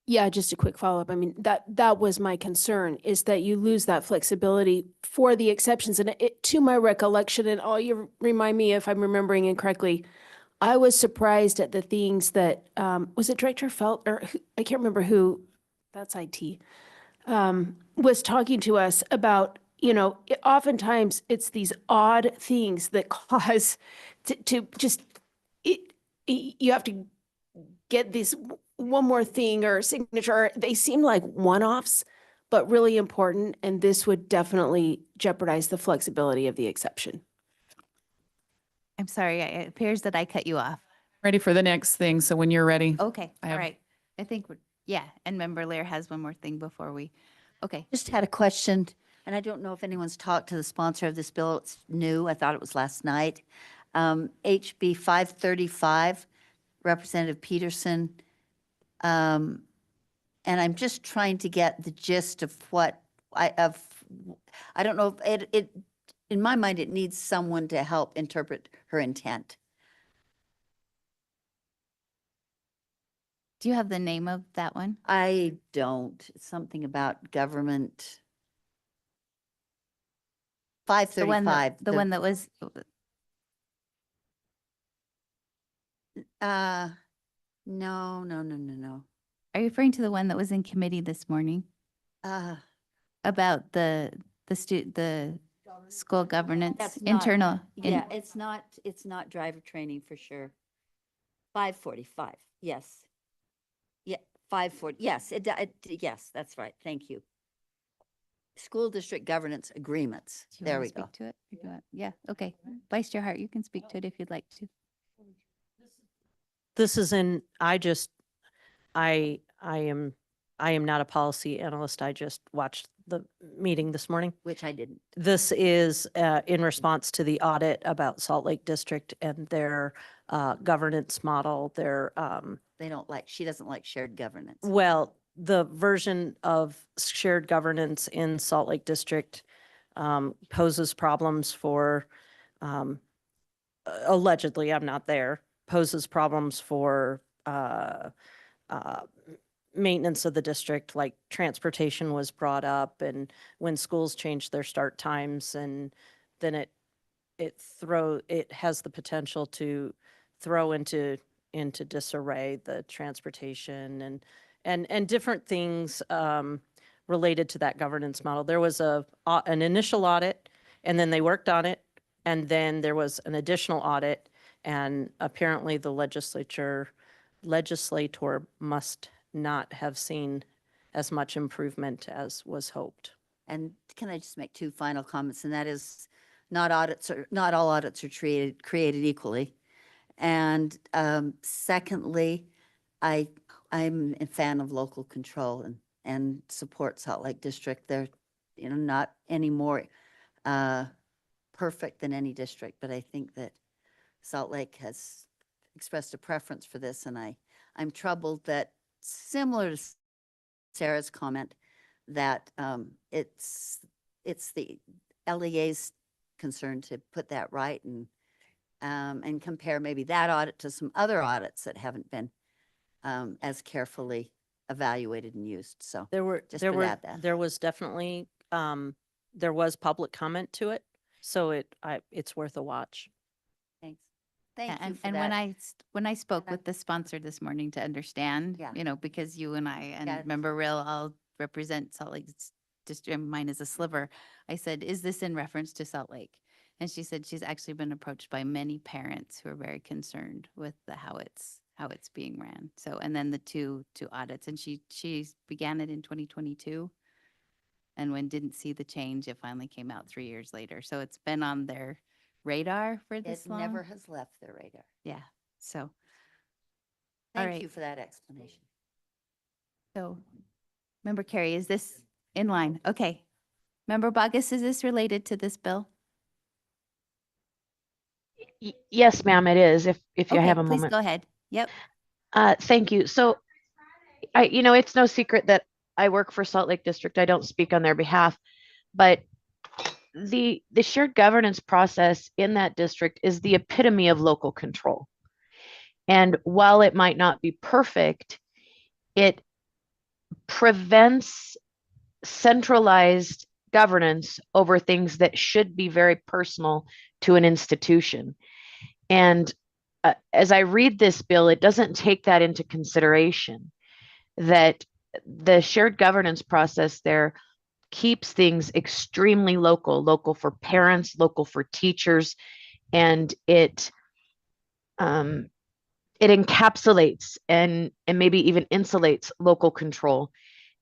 Yeah, just a quick follow-up. I mean, that was my concern, is that you lose that flexibility for the exceptions. And to my recollection, and all you remind me if I'm remembering incorrectly, I was surprised at the things that, was it Director Felt, or I can't remember who, that's IT, was talking to us about, oftentimes it's these odd things that cause to just, you have to get this one more thing or signature. They seem like one-offs, but really important. And this would definitely jeopardize the flexibility of the exception. I'm sorry, it appears that I cut you off. Ready for the next thing. So when you're ready. Okay, I all have- right. I think yeah, and Member Lear has one more thing before we, okay. Just had a question, and I don't know if anyone's talked to the sponsor of this bill. It's new. I thought it was last night. HB 535, Representative Peterson. And I'm just trying to get the gist of what I don't know if it in my mind, it needs someone to help interpret her intent. Do you have the name of that one? I don't. It's something about government. The one that, 535. the one that was, No, no, no, no, no. are you referring to the one that was in committee this morning about the school governance, That's not- internal? Yeah, it's not driver training for sure. 545, yes. Yeah, 540, yes, yes, that's right, thank you. School district governance agreements, Do you there wanna we speak go. to it? Or do you want- Yeah, okay. Vice Chair Hart, you can speak to it if you'd like to. This is in, I am not a policy analyst. I just watched the meeting this morning. Which I didn't. This is in response to the audit about Salt Lake District and their governance model, their, She doesn't like shared governance. well, the version of shared governance in Salt Lake District poses problems for, allegedly, I'm not there, poses problems for uh, maintenance of the district, like transportation was brought up, and when schools change their start times, and then it has the potential to throw into disarray the transportation and different things related to that governance model. There was an initial audit, and then they worked on it, and then there was an additional audit, and apparently the legislator must not have seen as much improvement as was hoped. And can I just make two final comments? And that is, not all audits are created equally. And secondly, I'm a fan of local control and support Salt Lake District. They're, not any more perfect than any district, but I think that Salt Lake has expressed a preference for this, and I'm troubled that, similar to Sarah's comment, that it's the LEA's concern to put that right and compare maybe that audit to some other audits that haven't been as carefully evaluated and used. So There was definitely, there was public comment to it, so it's worth a watch. thanks. Yeah, Thank you for and that. when I spoke with the sponsor this morning to understand, Yeah. because you and I and Yeah. Member Real all represent Salt Lake District, mine is a sliver. I said, is this in reference to Salt Lake? And she said she's actually been approached by many parents who are very concerned with how it's being ran. So, and then the two audits, and she began it in 2022. And when didn't see the change, it finally came out 3 years later. So it's been on their radar for this It long. never has left their radar. Yeah, so. Thank right. you for that explanation. So, Member Carey, is this in line? Okay. Member Bogus, is this related to this bill? Yes, ma'am, it is, if you Okay, have a please moment. go ahead. Yep. Thank you. So it's no secret that I work for Salt Lake District. I don't speak on their behalf, but the shared governance process in that district is the epitome of local control. And while it might not be perfect, it prevents centralized governance over things that should be very personal to an institution. And as I read this bill, it doesn't take that into consideration, that the shared governance process there keeps things extremely local for parents, local for teachers, and it encapsulates and maybe even insulates local control.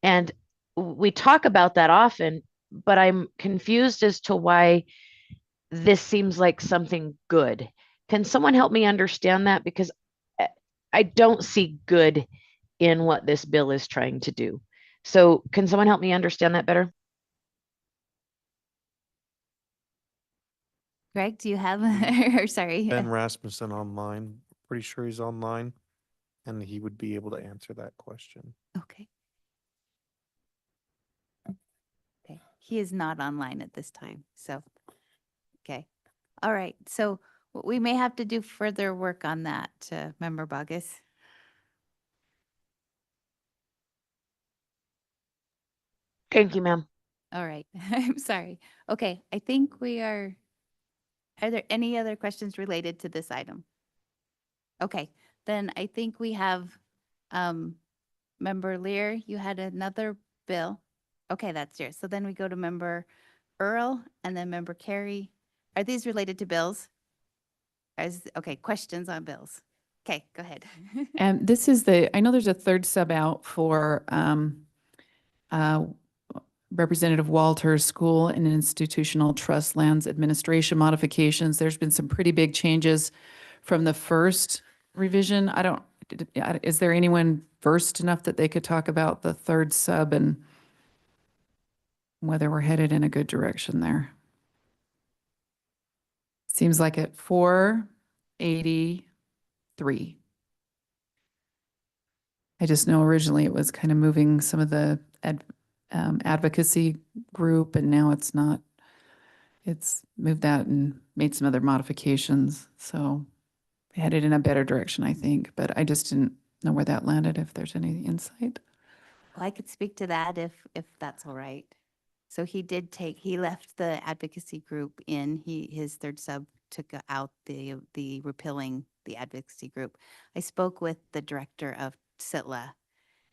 And we talk about that often, but I'm confused as to why this seems like something good. Can someone help me understand that? Because I don't see good in what this bill is trying to do. So can someone help me understand that better? Greg, do you have, or sorry. Ben Rasmussen online, pretty sure he's online, and he would be able to answer that question. Okay. Okay, he is not online at this time, so, okay. All right, so we may have to do further work on that, Member Bogus. Thank you, ma'am. All right, I'm sorry. Okay, I think we are there any other questions related to this item? Okay, then I think we have, Member Lear, you had another bill. Okay, that's yours. So then we go to Member Earl and then Member Carey. Are these related to bills? Okay, questions on bills. Okay, go ahead. And this is I know there's a third sub out for Representative Walter's school and institutional trust lands administration modifications. There's been some pretty big changes from the first revision. Is there anyone versed enough that they could talk about the third sub and whether we're headed in a good direction there? Seems like at 483. I just know originally it was kind of moving some of the advocacy group, and now it's not. It's moved that and made some other modifications. So headed in a better direction, I think. But I just didn't know where that landed, if there's any insight. Well, I could speak to that if that's all right. So he left the advocacy group in, his third sub took out the repealing the advocacy group. I spoke with the director of SITLA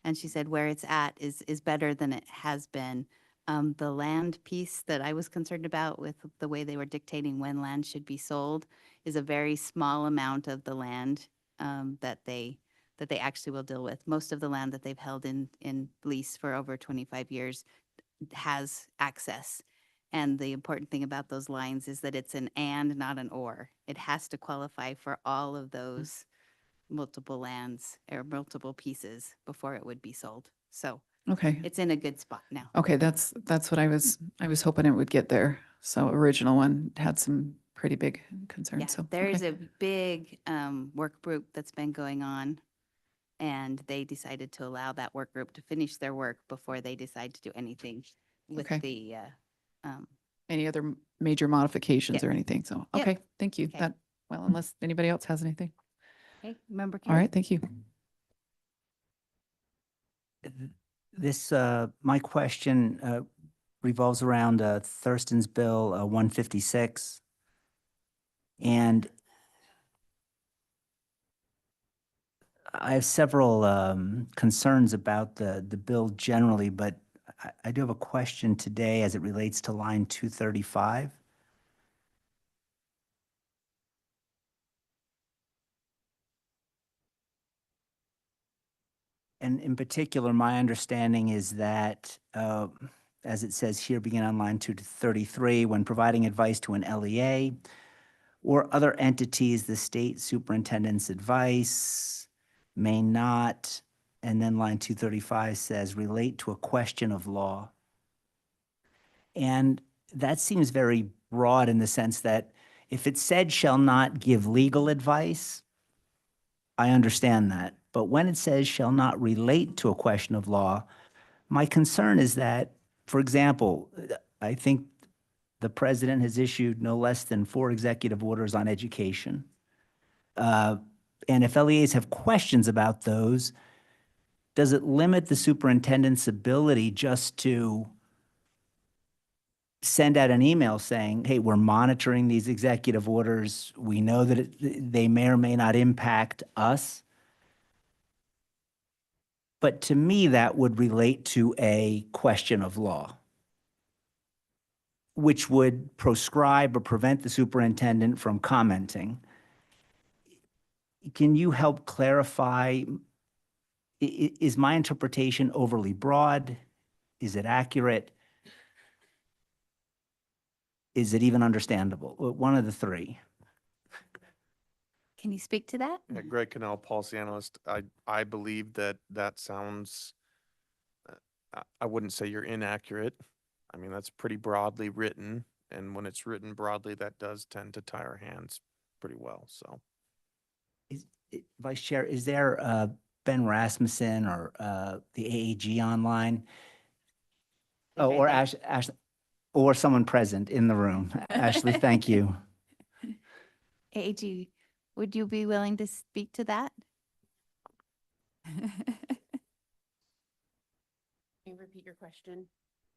and she said where it's at is better than it has been. The land piece that I was concerned about with the way they were dictating when land should be sold is a very small amount of the land that they actually will deal with. Most of the land that they've held in lease for over 25 years has access. And the important thing about those lines is that it's an and, not an or. It has to qualify for all of those multiple lands or multiple pieces before it would be sold. So Okay. it's in a good spot now. Okay, that's what I was hoping it would get there. So original one had some pretty big concerns. Yeah, So there's okay. a big work group that's been going on, and they decided to allow that work group to finish their work before they decide to do anything with Okay. the Any other major modifications Yep. or anything? So Yep. okay, thank you. Okay. Well, unless anybody else has anything. Okay, Member All right, thank you. This, my question revolves around Thurston's Bill 156. And I have several concerns about the bill generally, but I do have a question today as it relates to line 235. And in particular, my understanding is that, as it says here, begin on line 233, when providing advice to an LEA or other entities, the state superintendent's advice may not, and then line 235 says, relate to a question of law. And that seems very broad in the sense that if it said shall not give legal advice, I understand that. But when it says shall not relate to a question of law, my concern is that, for example, I think the president has issued no less than 4 executive orders on education. And if LEAs have questions about those, does it limit the superintendent's ability just to send out an email saying, hey, we're monitoring these executive orders. We know that they may or may not impact us. But to me, that would relate to a question of law, which would proscribe or prevent the superintendent from commenting. Can you help clarify, is my interpretation overly broad? Is it accurate? Is it even understandable? One of the three. Can you speak to that? Yeah, Greg Cannell, policy analyst. I believe that sounds, I wouldn't say you're inaccurate. I mean, that's pretty broadly written. And when it's written broadly, that does tend to tie our hands pretty well. So, Vice Chair, is there Ben Rasmussen or the AAG online? Oh, or Ash, or someone present in the room. Ashley, thank you. AG, would you be willing to speak to that? Can you repeat your question?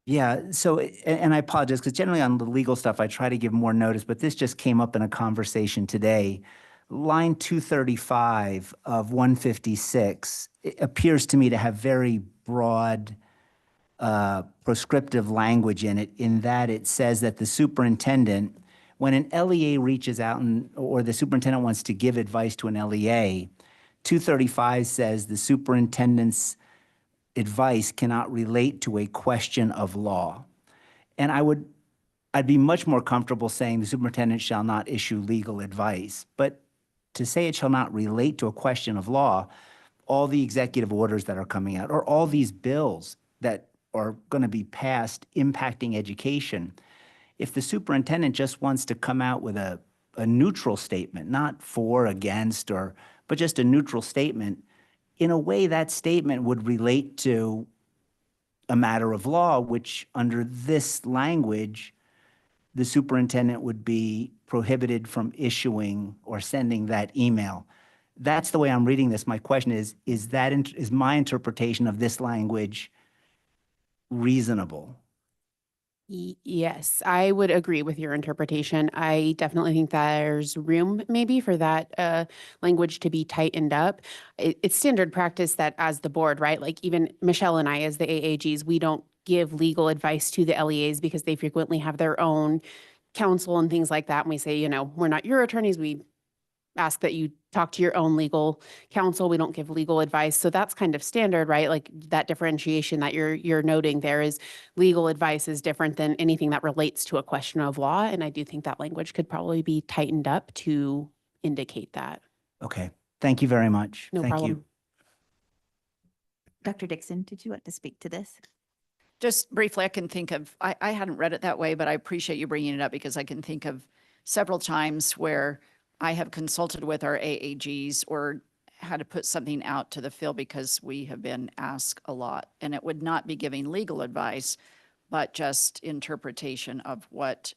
Yeah, so, and I apologize, because generally on the legal stuff, I try to give more notice, but this just came up in a conversation today. Line 235 of 156 appears to me to have very broad prescriptive language in it, in that it says that the superintendent, when an LEA reaches out or the superintendent wants to give advice to an LEA, 235 says the superintendent's advice cannot relate to a question of law. And I'd be much more comfortable saying the superintendent shall not issue legal advice. But to say it shall not relate to a question of law, all the executive orders that are coming out, or all these bills that are going to be passed impacting education, if the superintendent just wants to come out with a neutral statement, not for, against, but just a neutral statement, in a way that statement would relate to a matter of law, which under this language, the superintendent would be prohibited from issuing or sending that email. That's the way I'm reading this. My question is my interpretation of this language reasonable? Yes, I would agree with your interpretation. I definitely think there's room maybe for that language to be tightened up. It's standard practice that as the board, right? Like even Michelle and I as the AAGs, we don't give legal advice to the LEAs because they frequently have their own counsel and things like that. And we say, we're not your attorneys. We ask that you talk to your own legal counsel. We don't give legal advice. So that's kind of standard, right? Like that differentiation that you're noting there is legal advice is different than anything that relates to a question of law. And I do think that language could probably be tightened up to indicate that. Okay. Thank you very much. No Thank problem. you. Dr. Dixon, did you want to speak to this? Just briefly, I can think of, I hadn't read it that way, but I appreciate you bringing it up because I can think of several times where I have consulted with our AAGs or had to put something out to the field because we have been asked a lot. And it would not be giving legal advice, but just interpretation of what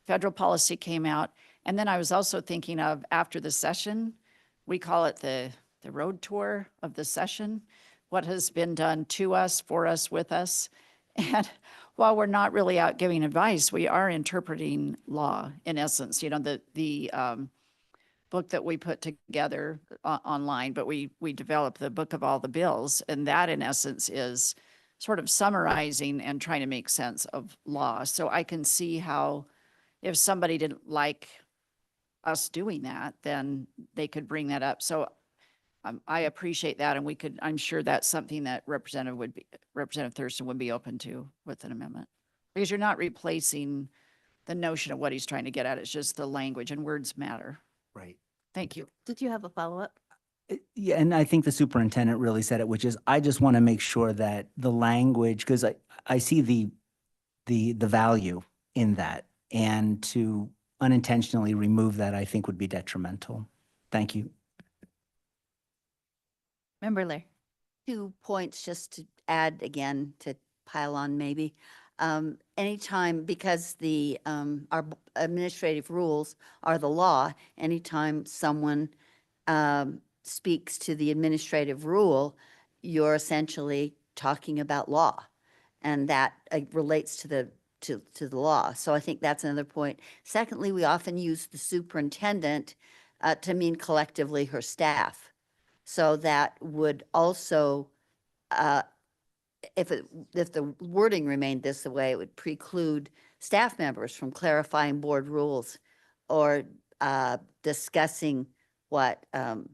federal policy came out. And then I was also thinking of after the session, we call it the road tour of the session, what has been done to us, for us, with us. And while we're not really out giving advice, we are interpreting law in essence. The book that we put together online, but we developed the book of all the bills. And that in essence is sort of summarizing and trying to make sense of law. So I can see how if somebody didn't like us doing that, then they could bring that up. So I appreciate that. And I'm sure that's something that Representative Thurston would be open to with an amendment. Because you're not replacing the notion of what he's trying to get at. It's just the language, and words matter. Right. Thank you. Did you have a follow-up? Yeah, and I think the superintendent really said it, which is I just want to make sure that the language, because I see the value in that, and to unintentionally remove that, I think would be detrimental. Thank you. Member Lair. 2 points just to add again, to pile on maybe. Anytime, because our administrative rules are the law, anytime someone speaks to the administrative rule, you're essentially talking about law. And that relates to the law. So I think that's another point. Secondly, we often use the superintendent to mean collectively her staff. So that would also, if the wording remained this way, it would preclude staff members from clarifying board rules or discussing what, and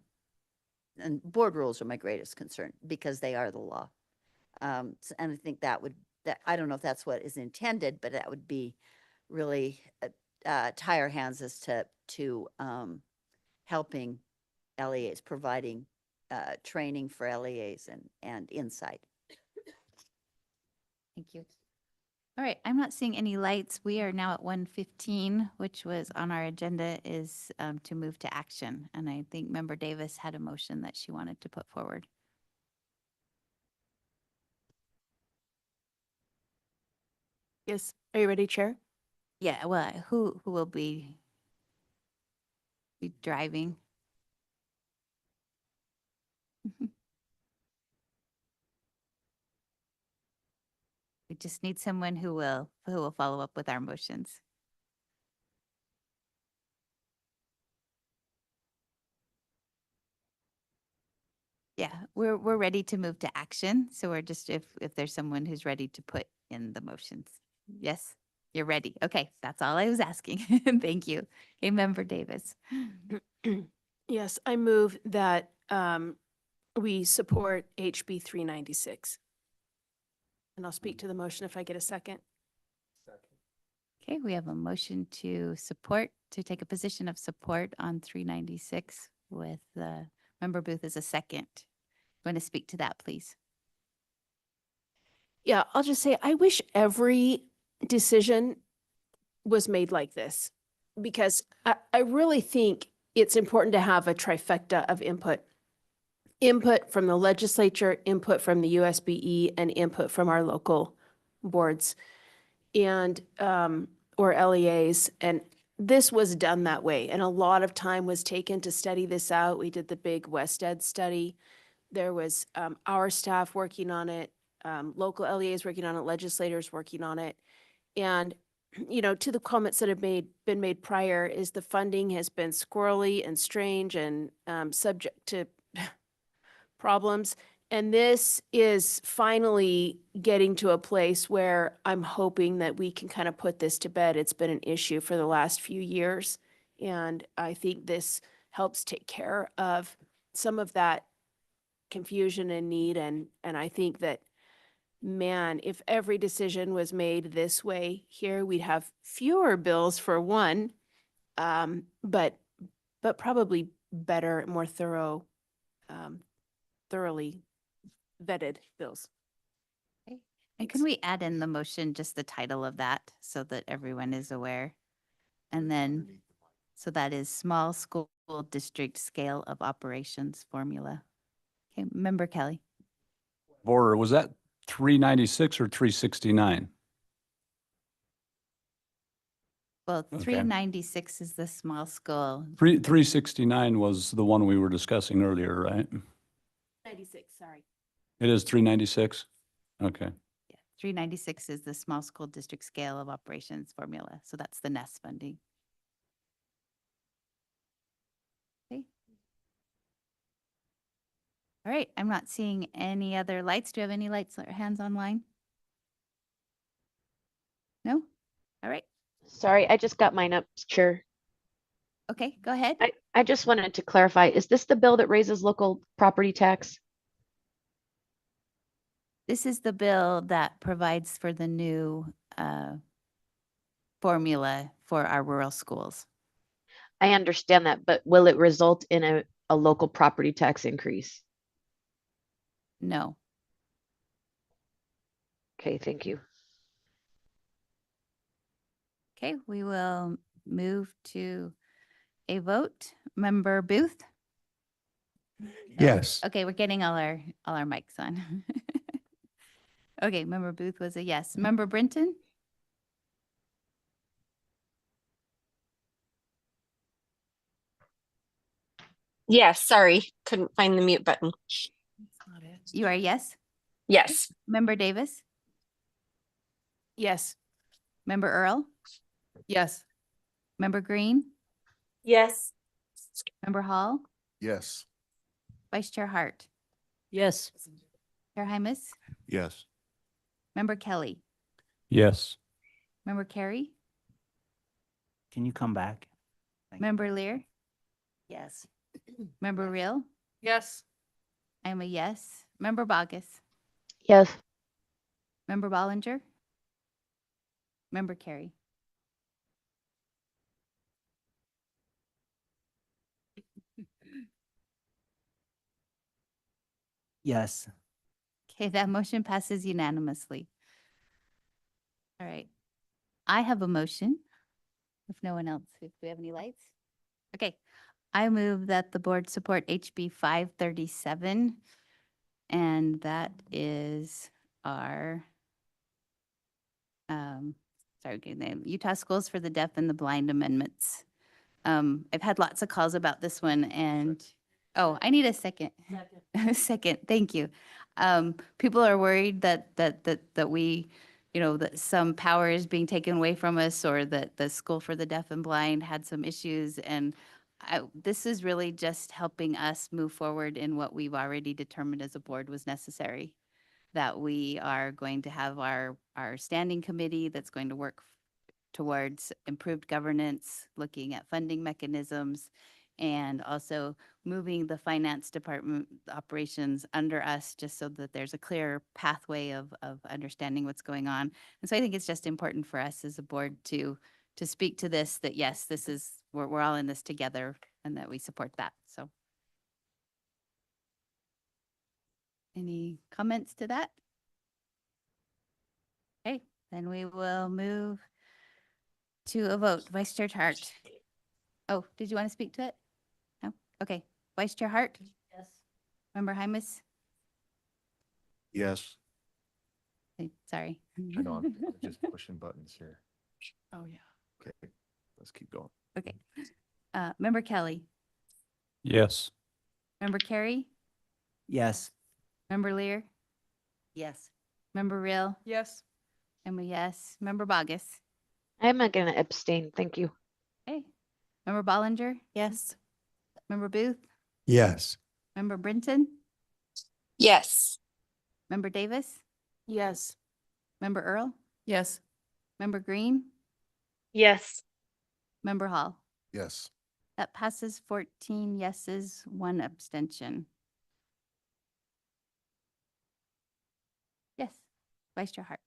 board rules are my greatest concern because they are the law. And I think that I don't know if that's what is intended, but that would be really tie our hands as to helping LEAs, providing training for LEAs and insight. Thank you. All right, I'm not seeing any lights. We are now at 1:15, which was on our agenda is to move to action. And I think Member Davis had a motion that she wanted to put forward. Yes. Are you ready, Chair? Yeah, well, who will be driving? just need someone who will follow up with our motions. Yeah, we're ready to move to action. So we're just, if there's someone who's ready to put in the motions. Yes, you're ready. Okay, that's all I was asking. Thank you. Okay, Member Davis. Yes, I move that we support HB 396. And I'll speak to the motion if I get a second. Okay, we have a motion to support, to take a position of support on 396 with Member Booth as a second. Want to speak to that, please? Yeah, I'll just say, I wish every decision was made like this, because I really think it's important to have a trifecta of input. Input from the legislature, input from the USBE, and input from our local boards and, or LEAs. And this was done that way. And a lot of time was taken to study this out. We did the big West Ed study. There was our staff working on it, local LEAs working on it, legislators working on it. And, you know, to the comments that have been made prior, is the funding has been squirrely and strange and subject to problems. And this is finally getting to a place where I'm hoping that we can kind of put this to bed. It's been an issue for the last few years. And I think this helps take care of some of that confusion and need. And I think that, man, if every decision was made this way here, we'd have fewer bills for one, but probably better, more thorough, thoroughly vetted bills. Okay. And can we add in the motion just the title of that so that everyone is aware? And then, so that is small school district scale of operations formula. Okay, Member Kelly. Order, was that 396 or 369? Well, Okay. 396 is the small school. 369 was the one we were discussing earlier, right? 96, sorry. It is 396? Okay. Yeah, 396 is the small school district scale of operations formula. So that's the NES funding. Okay. All right, I'm not seeing any other lights. Do you have any lights or hands online? No? All right. Sorry, I just got mine up, Chair. Okay, go ahead. I just wanted to clarify, is this the bill that raises local property tax? This is the bill that provides for the new formula for our rural schools. I understand that, but will it result in a local property tax increase? No. Okay, thank you. Okay, we will move to a vote. Member Booth? Yes. Okay, we're getting all our mics on. Okay, Member Booth was a yes. Member Brinton? Yes, sorry, couldn't find the mute button. You are a yes? Yes. Member Davis? Yes. Member Earl? Yes. Member Green? Yes. Member Hall? Yes. Vice Chair Hart? Yes. Chair Hymas? Yes. Member Kelly? Yes. Member Carey? Can you come back? Thank you. Member Lear? Yes. Member Real? Yes. I'm a yes. Member Bogus? Yes. Member Bollinger? Member Carey? Yes. Okay, that motion passes unanimously. All right. I have a motion. If no one else, if we have any lights? Okay. I move that the board support HB 537. And that is our, sorry, getting the name, Utah Schools for the Deaf and the Blind Amendments. I've had lots of calls about this one and, oh, I need a second. Second, thank you. People are worried that we that some power is being taken away from us, or that the School for the Deaf and Blind had some issues. And this is really just helping us move forward in what we've already determined as a board was necessary. That we are going to have our standing committee that's going to work towards improved governance, looking at funding mechanisms, and also moving the finance department operations under us, just so that there's a clear pathway of understanding what's going on. And so I think it's just important for us as a board to speak to this, that yes, this is, we're all in this together, and that we support that. So any comments to that? Okay, then we will move to a vote. Vice Chair Hart. Oh, did you want to speak to it? No? Okay. Vice Chair Hart? Yes. Member Hymas? Yes. Sorry. I know, I'm just pushing buttons here. Oh, yeah. Okay, let's keep going. Okay. Member Kelly? Yes. Member Carey? Yes. Member Lear? Yes. Member Real? Yes. I'm a yes. Member Bogus? I'm not going to abstain. Thank you. Okay. Member Bollinger? Yes. Member Booth? Yes. Member Brinton? Yes. Member Davis? Yes. Member Earl? Yes. Member Green? Yes. Member Hall? Yes. That passes 14 yeses, 1 abstention. Yes. Vice Chair Hart?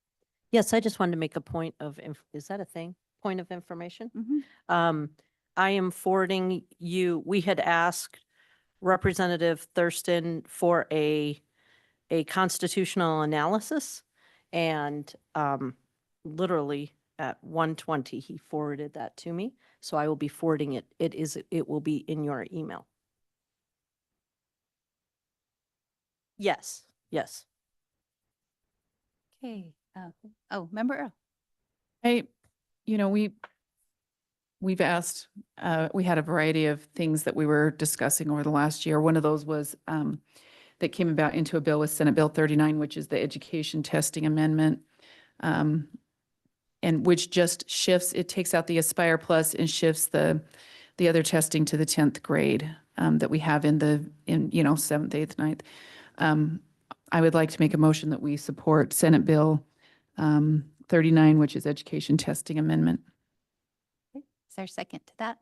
Yes, I just wanted to make a point of, is that a thing? Point of information? Mhm. I am forwarding you, we had asked Representative Thurston for a constitutional analysis, and literally at 1:20, he forwarded that to me. So I will be forwarding it. It will be in your email. Yes, yes. Okay. Oh, Member Earl? Hey, we've asked, we had a variety of things that we were discussing over the last year. One of those was that came about into a bill with Senate Bill 39, which is the education testing amendment. And which just shifts, it takes out the Aspire Plus and shifts the other testing to the 10th grade that we have in 7th, 8th, 9th. I would like to make a motion that we support Senate Bill 39, which is education testing amendment. Is there a second to that?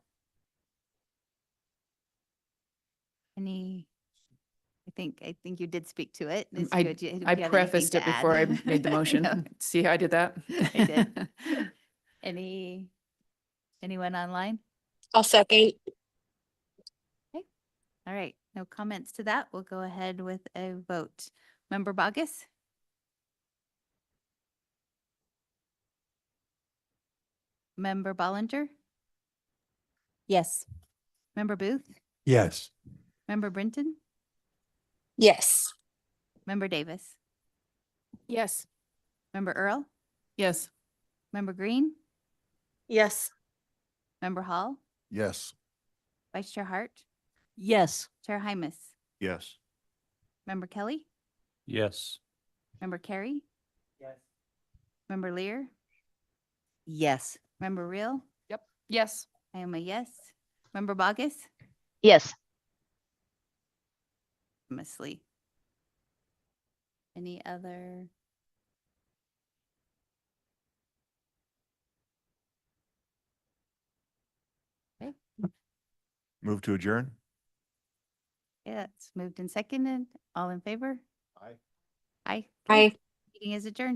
I think you did speak to it. If I you had anything prefaced to it before I add. made the motion. No, See how I did that? I did. Anyone online? I'll second. Okay. All right. No comments to that. We'll go ahead with a vote. Member Bogus? Member Bollinger? Yes. Member Booth? Yes. Member Brinton? Yes. Member Davis? Yes. Member Earl? Yes. Member Green? Yes. Member Hall? Yes. Vice Chair Hart? Yes. Chair Hymas? Yes. Member Kelly? Yes. Member Carey? Yes. Member Lear? Yes. Member Real? Yep. Yes. I am a yes. Member Bogus? Yes. Unanimously. Any other? Okay, Move to adjourn? yeah, it's moved and seconded. All in favor? Aye. Aye. Okay. Aye. Meeting is adjourned.